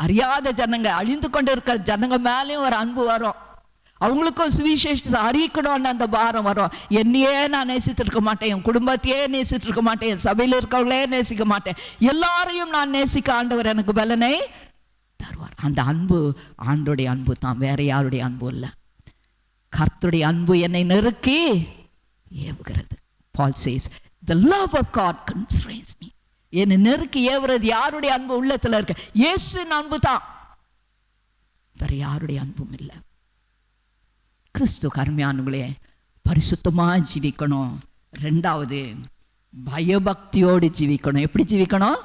அறியாத ஜனங்க, அழிந்து கொண்டு இருக்கிற ஜனங்க மேலேயும் ஒரு அன்பு வரும். அவங்களுக்கும் சுவிசேஷத்தை அறிவிக்கணும்னு அந்த பாரம் வரும். என்னையே நான் நேசித்து இருக்க மாட்டேன், என் குடும்பத்தையே நேசித்து இருக்க மாட்டேன், என் சபையில் இருக்கவங்களே நேசிக்க மாட்டேன், எல்லாரையும் நான் நேசிக்க ஆண்டவர் எனக்கு பலனை தருவார். அந்த அன்பு ஆண்டோடைய அன்பு தான், வேற யாருடைய அன்பு இல்லை. கர்த்தருடைய அன்பு என்னை நெருக்கி ஏவுகிறது. Paul says, the love of God constrains me. என்னை நெருக்கி ஏவுறது யாருடைய அன்பு? உள்ளத்தில் இருக்க இயேசுவின் அன்பு தான், வேற யாருடைய அன்பும் இல்லை. கிறிஸ்து அருமையானவர்களே, பரிசுத்தமாக ஜீவிக்கணும். ரெண்டாவது, பயபக்தியோடு ஜீவிக்கணும். எப்படி ஜீவிக்கணும்?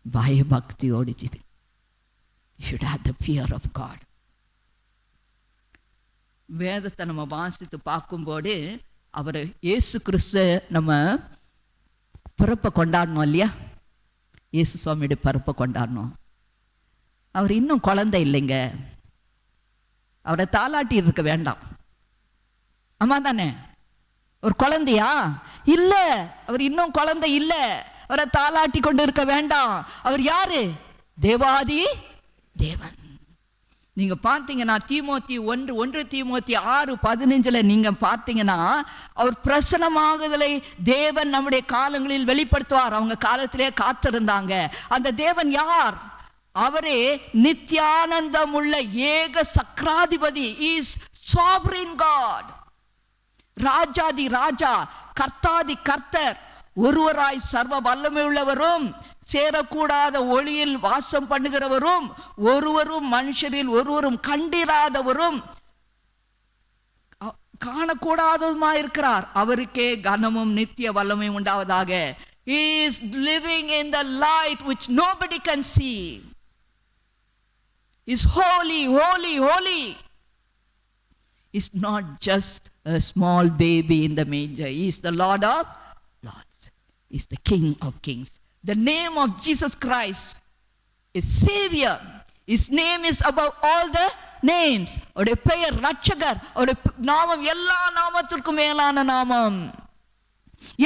பயபக்தியோடு ஜீவிக்கணும். You should have the fear of God. வேதத்தை நம்ம வாசித்து பார்க்கும்போது அவர் இயேசு கிறிஸ்து நம்ம பிறப்பை கொண்டாடணும் இல்லையா? இயேசு சுவாமியுடைய பிறப்பை கொண்டாடணும். அவர் இன்னும் குழந்தை இல்லைங்க. அவரை தாலாட்டி இருக்க வேண்டாம். ஆமா தானே? ஒரு குழந்தையா? இல்லை, அவர் இன்னும் குழந்தை இல்லை. அவரை தாலாட்டி கொண்டு இருக்க வேண்டாம். அவர் யாரு? தேவாதி தேவன். நீங்க பார்த்தீங்கன்னா தீமோத்தி 1 தீமோத்தி 6:15 நீங்க பார்த்தீங்கன்னா அவர் பிரசன்னமாகுதலை தேவன் நம்முடைய காலங்களில் வெளிப்படுத்துவார். அவங்க காலத்திலே காத்திருந்தாங்க. அந்த தேவன் யார்? அவரே நித்தியானந்தம் உள்ள ஏக சக்கராதிபதி. Is sovereign God. ராஜாதி ராஜா, கர்த்தாதி கர்த்தர், ஒருவராய் சர்வ வல்லமை உள்ளவரும், சேரக்கூடாத ஒளியில் வாசம் பண்ணுகிறவரும், ஒருவரும் மனுஷரில் ஒருவரும் கண்டிராதவரும், காணக்கூடாததுமா இருக்கிறார். அவருக்கே கனமும் நித்திய வல்லமை உண்டாவதாக. He is living in the light which nobody can see. Is holy, holy, holy. Is not just a small baby in the manger. He is the Lord of Lords. He is the King of Kings. The name of Jesus Christ is Savior. His name is above all the names. அவருடைய பெயர் ரட்சகர். அவருடைய நாமம் எல்லா நாமத்திற்கும் மேலான நாமம்.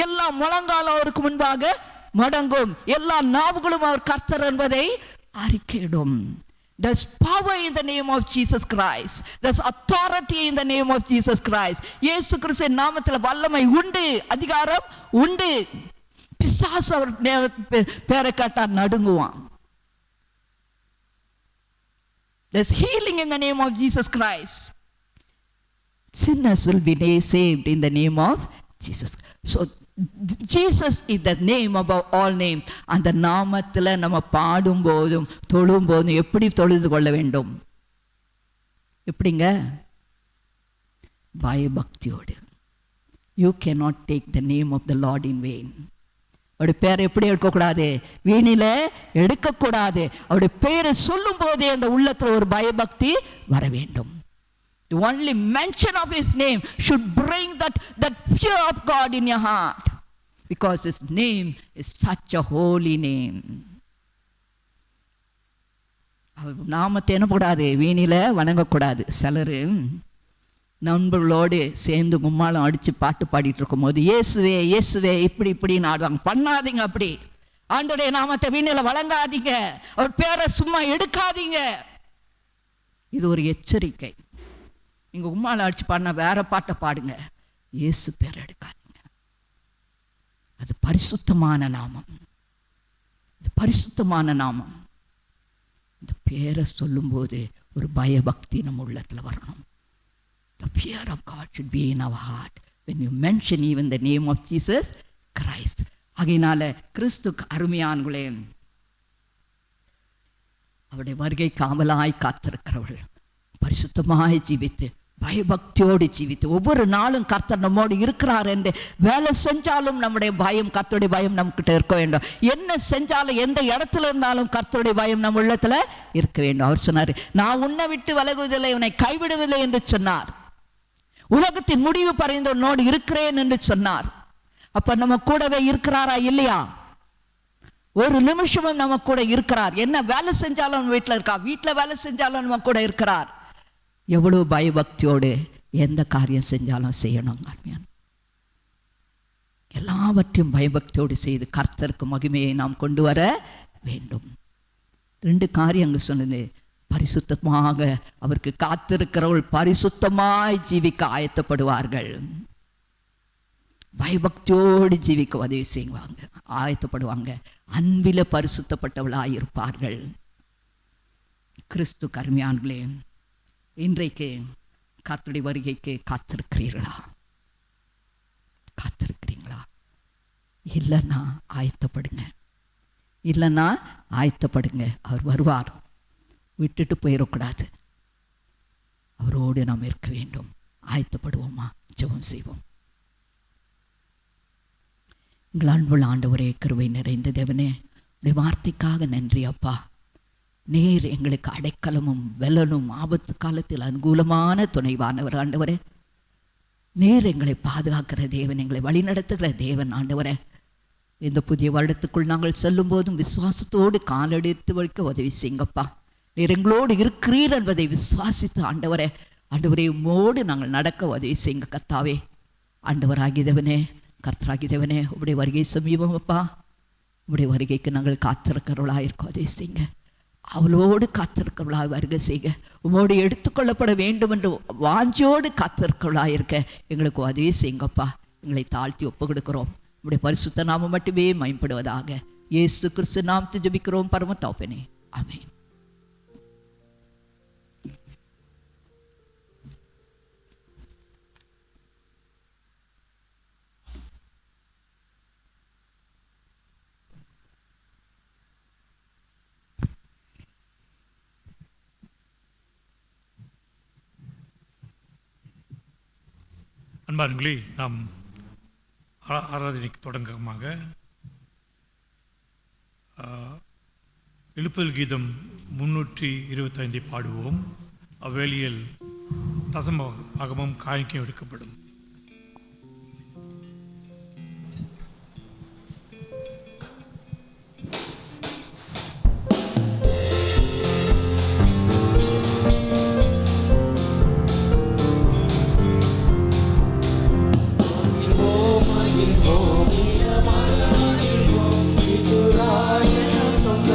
எல்லா முழங்காலும் அவருக்கு முன்பாக மடங்கும். எல்லா நாவுகளும் அவர் கர்த்தர் என்பதை அறிக்கையிடும். There's power in the name of Jesus Christ. There's authority in the name of Jesus Christ. இயேசு கிறிஸ்துவின் நாமத்தில் வல்லமை உண்டு, அதிகாரம் உண்டு. பிசாசு அவர் பேரை கேட்டா நடுங்குவான். There's healing in the name of Jesus Christ. Sinners will be saved in the name of Jesus. So Jesus is the name above all names. அந்த நாமத்தில் நம்ம பாடும் போதும் தொழும் போதும் எப்படி தொழுது கொள்ள வேண்டும்? எப்படிங்க? பயபக்தியோடு. You cannot take the name of the Lord in vain. அவருடைய பேரை எப்படி எடுக்கக்கூடாது? வீணில எடுக்கக்கூடாது. அவருடைய பேரை சொல்லும் போதே அந்த உள்ளத்தில் ஒரு பயபக்தி வர வேண்டும். The only mention of his name should bring that fear of God in your heart, because his name is such a holy name. நாமத்தை என்ன கூடாது? வீணில வணங்கக்கூடாது. சிலர் நண்பர்களோடு சேர்ந்து கும்மாளம் அடித்து பாட்டு பாடிட்டு இருக்கும் போது இயேசுவே இயேசுவே இப்படி இப்படின்னு ஆடுவாங்க. பண்ணாதீங்க. அப்படி ஆண்டவருடைய நாமத்தை வீணில வழங்காதீங்க. அவர் பேரை சும்மா எடுக்காதீங்க. இது ஒரு எச்சரிக்கை. நீங்கள் கும்மாளம் அடித்து பாடினா வேற பாட்டை பாடுங்க, இயேசு பேரை எடுக்காதீங்க. அது பரிசுத்தமான நாமம். இது பரிசுத்தமான நாமம். இந்த பேரை சொல்லும்போது ஒரு பயபக்தி நம்ம உள்ளத்தில் வரணும். The fear of God should be in our heart when you mention even the name of Jesus Christ. ஆகையினால கிறிஸ்துக்கு அருமையானவர்களே, அவருடைய வருகை காவலாய் காத்திருக்கிறவர்கள் பரிசுத்தமாய் ஜீவித்து பயபக்தியோடு ஜீவித்து ஒவ்வொரு நாளும் கர்த்தர் நம்மோடு இருக்கிறார் என்று வேலை செஞ்சாலும் நம்முடைய பயம், கர்த்தருடைய பயம் நம்மகிட்ட இருக்க வேண்டும். என்ன செஞ்சாலும் எந்த இடத்துல இருந்தாலும் கர்த்தருடைய பயம் நம்ம உள்ளத்துல இருக்க வேண்டும். அவர் சொன்னார், நான் உன்னை விட்டு விலகுவதில்லை, உன்னை கைவிடுவதில்லை என்று சொன்னார். உலகத்தின் முடிவு பறிந்து உன்னோடு இருக்கிறேன் என்று சொன்னார். அப்ப நம்ம கூடவே இருக்கிறாரா இல்லையா? ஒரு நிமிஷமும் நம்ம கூட இருக்கிறார். என்ன வேலை செஞ்சாலும் வீட்டில் இருக்கா, வீட்டில் வேலை செஞ்சாலும் நம்ம கூட இருக்கிறார். எவ்வளவு பயபக்தியோடு எந்த காரியம் செஞ்சாலும் செய்யணும். எல்லாவற்றையும் பயபக்தியோடு செய்து கர்த்தருக்கு மகிமையை நாம் கொண்டு வர வேண்டும். 2 காரியம் அங்கு சொன்னது. பரிசுத்தமாக அவருக்கு காத்திருக்கிறவர்கள் பரிசுத்தமாய் ஜீவிக்க ஆயத்தப்படுவார்கள். பயபக்தியோடு ஜீவிக்க உதவி செய்வாங்க, ஆயத்தப்படுவாங்க. அன்பில பரிசுத்தப்பட்டவளாய் இருப்பார்கள். கிறிஸ்து கருமையானங்களே, இன்றைக்கு கர்த்தருடைய வருகைக்கு காத்திருக்கிறீர்களா? காத்திருக்கிறீங்களா? இல்லைன்னா ஆயத்தப்படுங்க. இல்லைன்னா ஆயத்தப்படுங்க. அவர் வருவார். விட்டுட்டு போயிடக்கூடாது. அவரோடு நாம் இருக்க வேண்டும். ஆயத்தப்படுவோமா? ஜெபம் செய்வோம். எங்கள் அன்புள்ள ஆண்டவரே, கிருபை நிறைந்த தேவனே, உடைய வார்த்தைக்காக நன்றி அப்பா. நீர் எங்களுக்கு அடைக்கலமும் வெல்லனும் ஆபத்து காலத்தில் அனுகூலமான துணைவானவர் ஆண்டவரே. நீர் எங்களை பாதுகாக்கிற தேவன், எங்களை வழிநடத்துகிற தேவன் ஆண்டவரே. இந்த புதிய வருடத்துக்குள் நாங்கள் செல்லும் போதும் விசுவாசத்தோடு காலெடுத்து வைக்க உதவி செய்யுங்கப்பா. நீர் எங்களோடு இருக்கிறீர் என்பதை விசுவாசித்து ஆண்டவரே, ஆண்டவரே உம்மோடு நாங்கள் நடக்க உதவி செய்யுங்க கர்த்தாவே. ஆண்டவராகியவனே, கர்த்தராகியவனே, உடைய வருகை சமீபமப்பா. உடைய வருகைக்கு நாங்கள் காத்திருக்கிறவர்களாக இருக்க உதவி செய்யுங்க. அவளோடு காத்திருக்கிறவளாக வருகை செய்க. உம்மோடு எடுத்துக்கொள்ளப்பட வேண்டும் என்று வாஞ்சியோடு காத்திருக்கிறவளாக இருக்க எங்களுக்கு உதவி செய்யுங்கப்பா. எங்களை தாழ்த்தி ஒப்பு கொடுக்கிறோம். உடைய பரிசுத்த நாமம் மட்டுமே மயம்படுவதாக. இயேசு கிறிஸ்து நாமத்தை ஜெபிக்கிறோம் பரம தகப்பனே. ஆமென். அன்பார்களே, நாம் ஆராதனைக்கு தொடக்கமாக எழுப்புதல் கீதம் 325 பாடுவோம். அவ்வேளையில் தசம பாகமும் காணிக்கை எடுக்கப்படும். சொந்த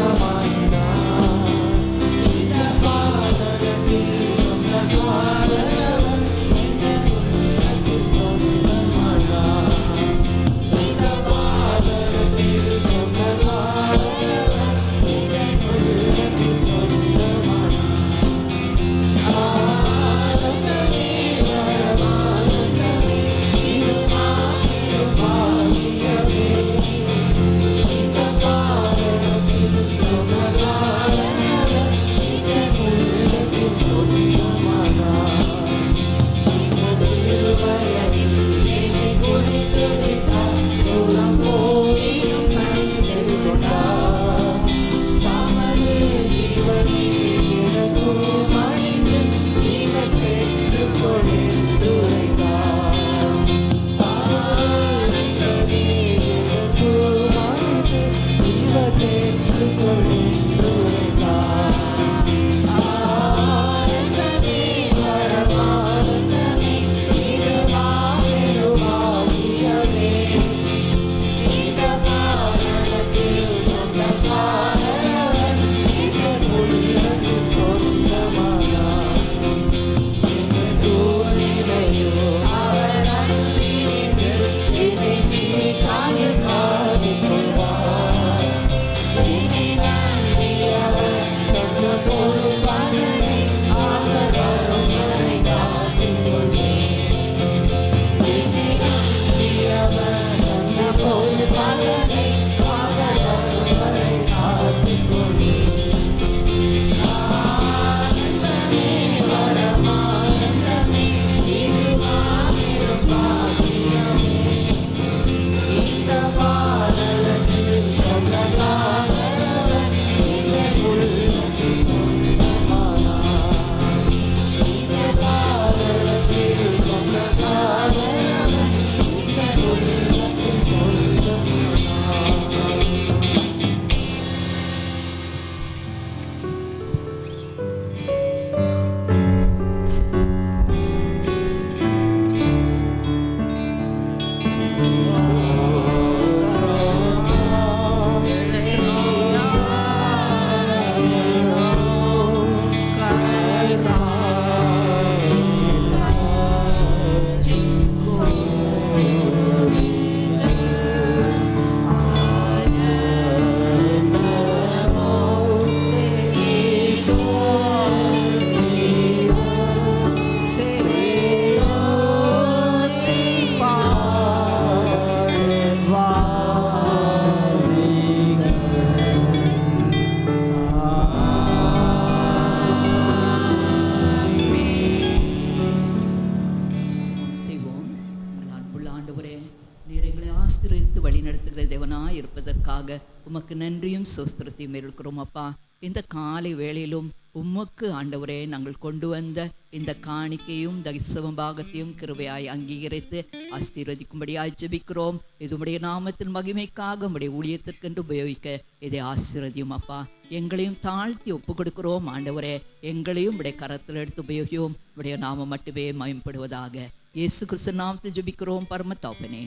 இருப்பதற்காக உமக்கு நன்றியும் சோஸ்திரத்தையும் இருக்கிறோம் அப்பா. இந்த காலை வேளையிலும் உமக்கு ஆண்டவரே நாங்கள் கொண்டு வந்த இந்த காணிக்கையும் தரிசவ பாகத்தையும் கிருபையாய் அங்கீகரித்து ஆசீர்வதிக்கும்படியாய் ஜெபிக்கிறோம். இது உம்முடைய நாமத்தின் மகிமைக்காக உம்முடைய ஊழியத்திற்கென்று உபயோகிக்க இதை ஆசீர்வதியும் அப்பா. எங்களையும் தாழ்த்தி ஒப்பு கொடுக்கிறோம் ஆண்டவரே. எங்களையும் உடைய கரத்தில் எடுத்து உபயோகியும். உடைய நாமம் மட்டுமே மயம்படுவதாக. இயேசு கிறிஸ்து நாமத்தை ஜெபிக்கிறோம் பரம தகப்பனே.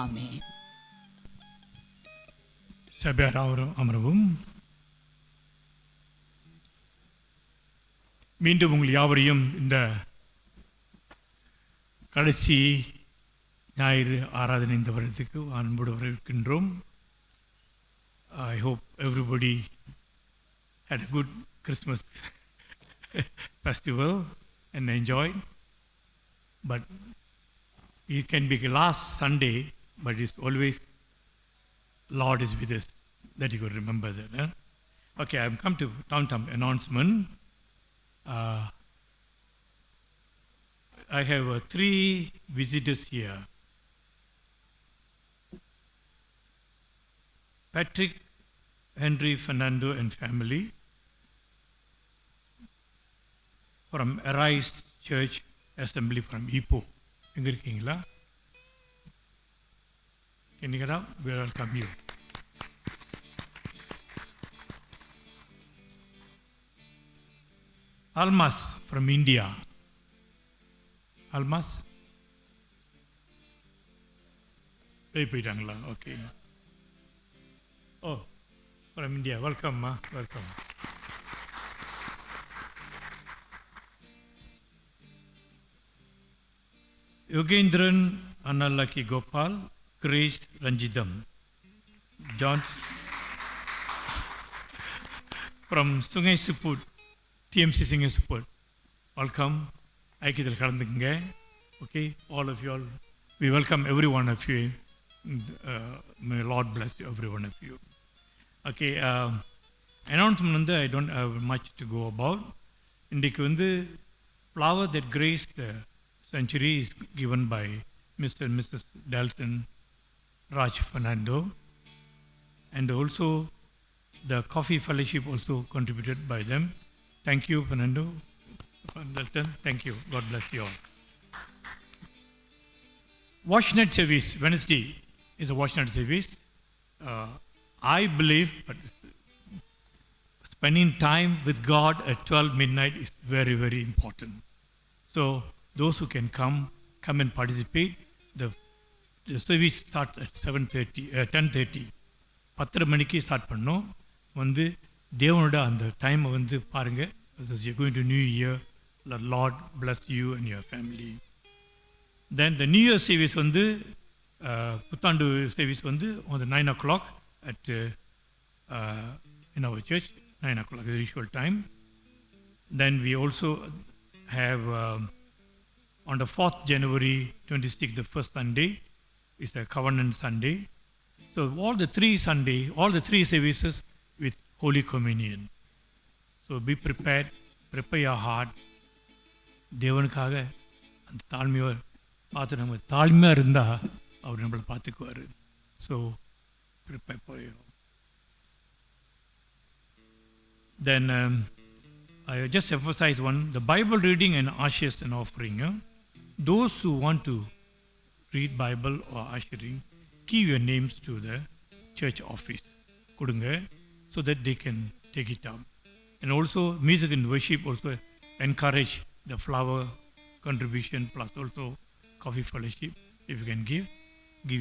ஆமென். சபையார் அமரவும். மீண்டும் உங்கள் யாவரையும் இந்த கடைசி ஞாயிறு ஆராதனை இந்த வருடத்துக்கு அன்போடு வரவேற்கின்றோம். I hope everybody had a good Christmas festival and enjoyed. But it can be last Sunday, but it's always Lord is with us. That you could remember that. Eh? Okay, I've come to Tom announcement. I have 3 visitors here. Patrick, Henry, Fernando and family from Arise Church Assembly from Ipoh. எங்க இருக்கீங்களா? Can you get up? We welcome you. Almas from India. Almas? போயிட்டாங்களா? Okay. Oh, from India. Welcome, ma. Welcome. Yogendran Annalaki Gopal, Grace Ranjidam. John from Sungai Siput, TMC Sungai Siput. Welcome. ஐக்கியத்தில் கலந்துக்குங்க. Okay, all of you all. We welcome every one of you. May Lord bless you, every one of you. Okay, announcement I don't have much to go about. இன்றைக்கு flower that graced the century is given by Mr. and Mrs. Dalton Raj Fernando, and also the coffee fellowship also contributed by them. Thank you, Fernando, Dalton. Thank you. God bless you all. Washnet service, Wednesday is a Washnet service. I believe, but spending time with God at 12 midnight is very, very important. So those who can come and participate. The service starts at 10:30. 10 மணிக்கு start பண்ணோம். வந்து தேவனோட அந்த டைமை வந்து பாருங்கள். You're going to New Year. The Lord bless you and your family. Then the New Year service வந்து புத்தாண்டு service வந்து on the 9 o'clock at in our church, 9 o'clock, the usual time. Then we also have on the 4th January 26th, the first Sunday, is a Covenant Sunday. So all the three services with Holy Communion. So be prepared, prepare your heart. தேவனுக்காக அந்த தாழ்மையை பார்த்து நம்ம தாழ்மையாக இருந்தால் அவர் நம்மளை பார்த்துக்குவார். So prepare for you. Then I just emphasize one, the Bible reading and ashes and offering. Those who want to read Bible or ushering, give your names to the church office. கொடுங்க, so that they can take it up. And also music and worship also encourage the flower contribution plus also coffee fellowship. If you can give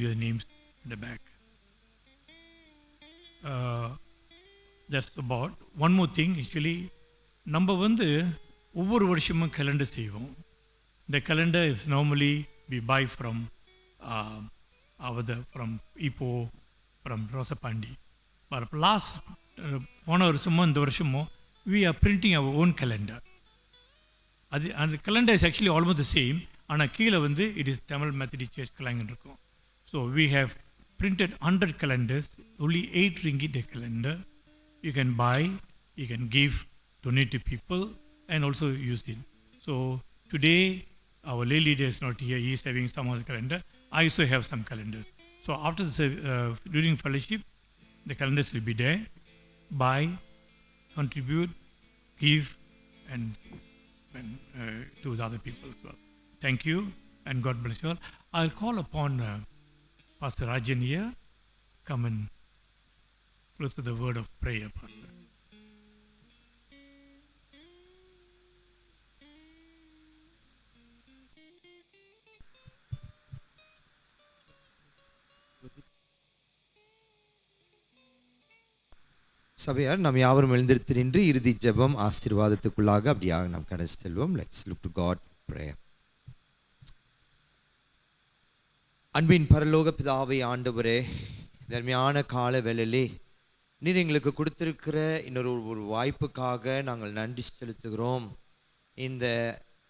your names in the back. That's about. One more thing, actually, நம்ம வந்து ஒவ்வொரு வருஷமும் calendar செய்வோம். The calendar is normally we buy from from Ipoh, from Rosapandi. But போன வருஷமும் இந்த வருஷமும் we are printing our own calendar. அந்த calendar is actually almost the same. ஆனால் கீழே வந்து it is Tamil Methodist Church Kalangan இருக்கும். So we have printed 100 calendars, only 8 ringgit a calendar. You can buy, you can give, donate to people, and also use it. So today, our lay leader is not here. He is having some of the calendar. I also have some calendars. So after during fellowship, the calendars will be there. Buy, contribute, give, and to the other people as well. Thank you, and God bless you all. I'll call upon Pastor Rajan here. Come and close to the word of prayer, Pastor. சபையார் நாம் யாவரும் எழுந்திருத்து நின்று இறுதி ஜெபம் ஆசீர்வாதத்துக்குள்ளாக அப்படியாக நாம் கடந்து செல்வோம். Let's look to God prayer. அன்பின் பரலோக பிதாவே, ஆண்டவரே, தர்மையான கால வேளையிலே நீர் எங்களுக்கு கொடுத்திருக்கிற இன்னொரு வாய்ப்புக்காக நாங்கள் நன்றி செலுத்துகிறோம். இந்த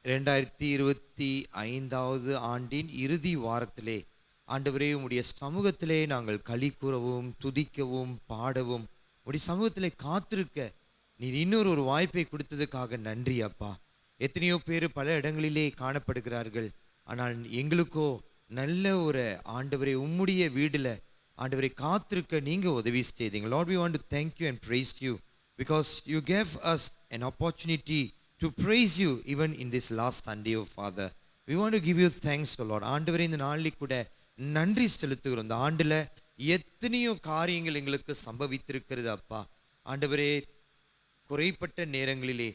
2025 ஆண்டின் இறுதி வாரத்திலே ஆண்டவரே, உம்முடைய சமூகத்திலே நாங்கள் களி கூறவும் துதிக்கவும் பாடவும் உடைய சமூகத்திலே காத்திருக்க நீர் இன்னொரு வாய்ப்பை கொடுத்ததுக்காக நன்றி அப்பா. எத்தனையோ பேர் பல இடங்களிலே காணப்படுகிறார்கள். ஆனால் எங்களுக்கோ நல்ல ஒரு ஆண்டவரை உம்முடைய வீடுல ஆண்டவரை காத்திருக்க நீங்க உதவி செய்தீங்க. Lord, we want to thank you and praise you because you gave us an opportunity to praise you even in this last Sunday, oh Father. We want to give you thanks, oh Lord. ஆண்டவரே, இந்த நாளில் கூட நன்றி செலுத்துகிறோம். இந்த ஆண்டுல எத்தனையோ காரியங்கள் எங்களுக்கு சம்பவித்திருக்கிறது அப்பா. ஆண்டவரே, குறைப்பட்ட நேரங்களிலே,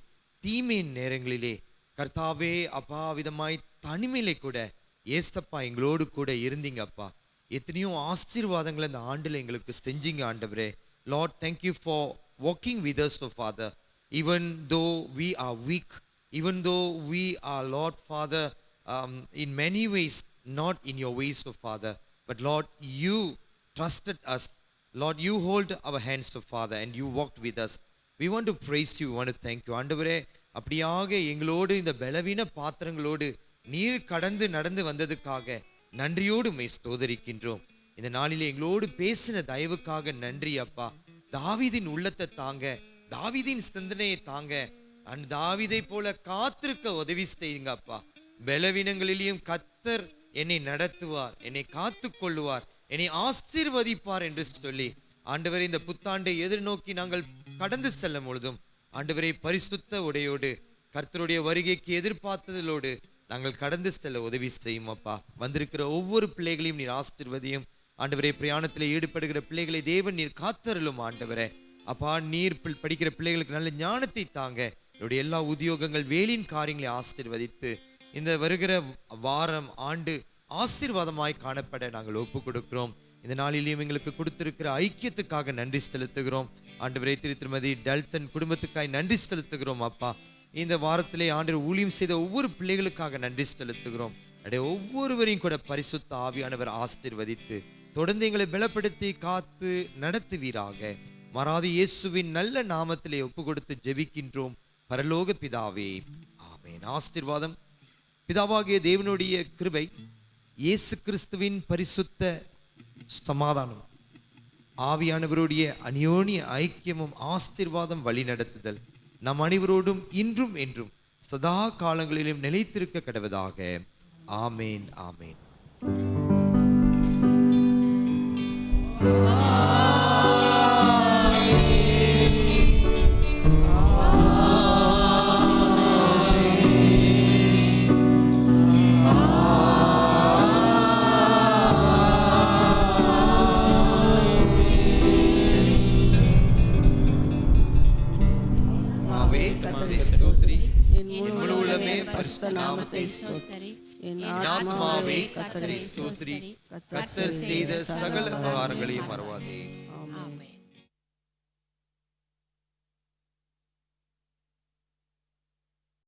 தீமையின் நேரங்களிலே கர்த்தாவே அப்பா, விதமாய் தனிமையிலே கூட ஏசப்பா எங்களோடு கூட இருந்தீங்க அப்பா. எத்தனையோ ஆசீர்வாதங்களை இந்த ஆண்டுல எங்களுக்கு செஞ்சீங்க ஆண்டவரே. Lord, thank you for walking with us, oh Father. Even though we are weak, even though we are, Lord Father, in many ways not in your ways, oh Father, but Lord, you trusted us. Lord, you hold our hands, oh Father, and you walked with us. We want to praise you, we want to thank you. ஆண்டவரே, அப்படியாக எங்களோடு இந்த பலவீன பாத்திரங்களோடு நீர் கடந்து நடந்து வந்ததுக்காக நன்றியோடு உம்மை ஸ்தோத்திரிக்கின்றோம். இந்த நாளிலே எங்களோடு பேசின தயவுக்காக நன்றி அப்பா. தாவீதின் உள்ளத்தை தாங்க, தாவீதின் சிந்தனையை தாங்க, அந்த தாவீதை போல காத்திருக்க உதவி செய்யுங்க அப்பா. பலவீனங்களிலேயும் கர்த்தர் என்னை நடத்துவார், என்னை காத்து கொள்ளுவார், என்னை ஆசீர்வதிப்பார் என்று சொல்லி ஆண்டவரே, இந்த புத்தாண்டை எதிர்நோக்கி நாங்கள் கடந்து செல்லும் பொழுதும் ஆண்டவரே, பரிசுத்த உடையோடு கர்த்தருடைய வருகைக்கு எதிர்பார்த்ததோடு நாங்கள் கடந்து செல்ல உதவி செய்யும் அப்பா. வந்திருக்கிற ஒவ்வொரு பிள்ளைகளையும் நீர் ஆசீர்வதியும் ஆண்டவரே. பிரயாணத்தில் ஈடுபடுகிற பிள்ளைகளை தேவன் நீர் காத்தருளும் ஆண்டவரே. அப்பா நீர் படிக்கிற பிள்ளைகளுக்கு நல்ல ஞானத்தை தாங்க. என்னுடைய எல்லா உத்தியோகங்கள் வேலின் காரியங்களை ஆசீர்வதித்து இந்த வருகிற வாரம் ஆண்டு ஆசீர்வாதமாய் காணப்பட நாங்கள் ஒப்பு கொடுக்கிறோம். இந்த நாளிலேயும் எங்களுக்கு கொடுத்திருக்கிற ஐக்கியத்துக்காக நன்றி செலுத்துகிறோம். ஆண்டவரே, திருமதி டல்டன் குடும்பத்துக்காய் நன்றி செலுத்துகிறோம். அப்பா, இந்த வாரத்திலே ஆண்டவர் ஊழியம் செய்த ஒவ்வொரு பிள்ளைகளுக்காக நன்றி செலுத்துகிறோம். ஒவ்வொருவரையும் கூட பரிசுத்த ஆவியானவர் ஆசீர்வதித்து தொடர்ந்து எங்களை பலப்படுத்தி காத்து நடத்துவீராக. மாறாத இயேசுவின் நல்ல நாமத்திலே ஒப்பு கொடுத்து ஜெபிக்கின்றோம் பரலோக பிதாவே, ஆமென். ஆசீர்வாதம், பிதாவாகிய தேவனுடைய கிருபை, இயேசு கிறிஸ்துவின் பரிசுத்த சமாதானம், ஆவியானவருடைய அந்யோன்ய ஐக்கியமும் ஆசீர்வாதம் வழி நடத்துதல் நம் அனைவரோடும் இன்றும் என்றும் சதா காலங்களிலும் நிலைத்திருக்க கடவதாக. ஆமேன், ஆமேன். என் ஆத்மாவே கர்த்தரை ஸ்தோத்திரி, கர்த்தர் செய்த சகல உபகாரங்களையும் மறவாதே.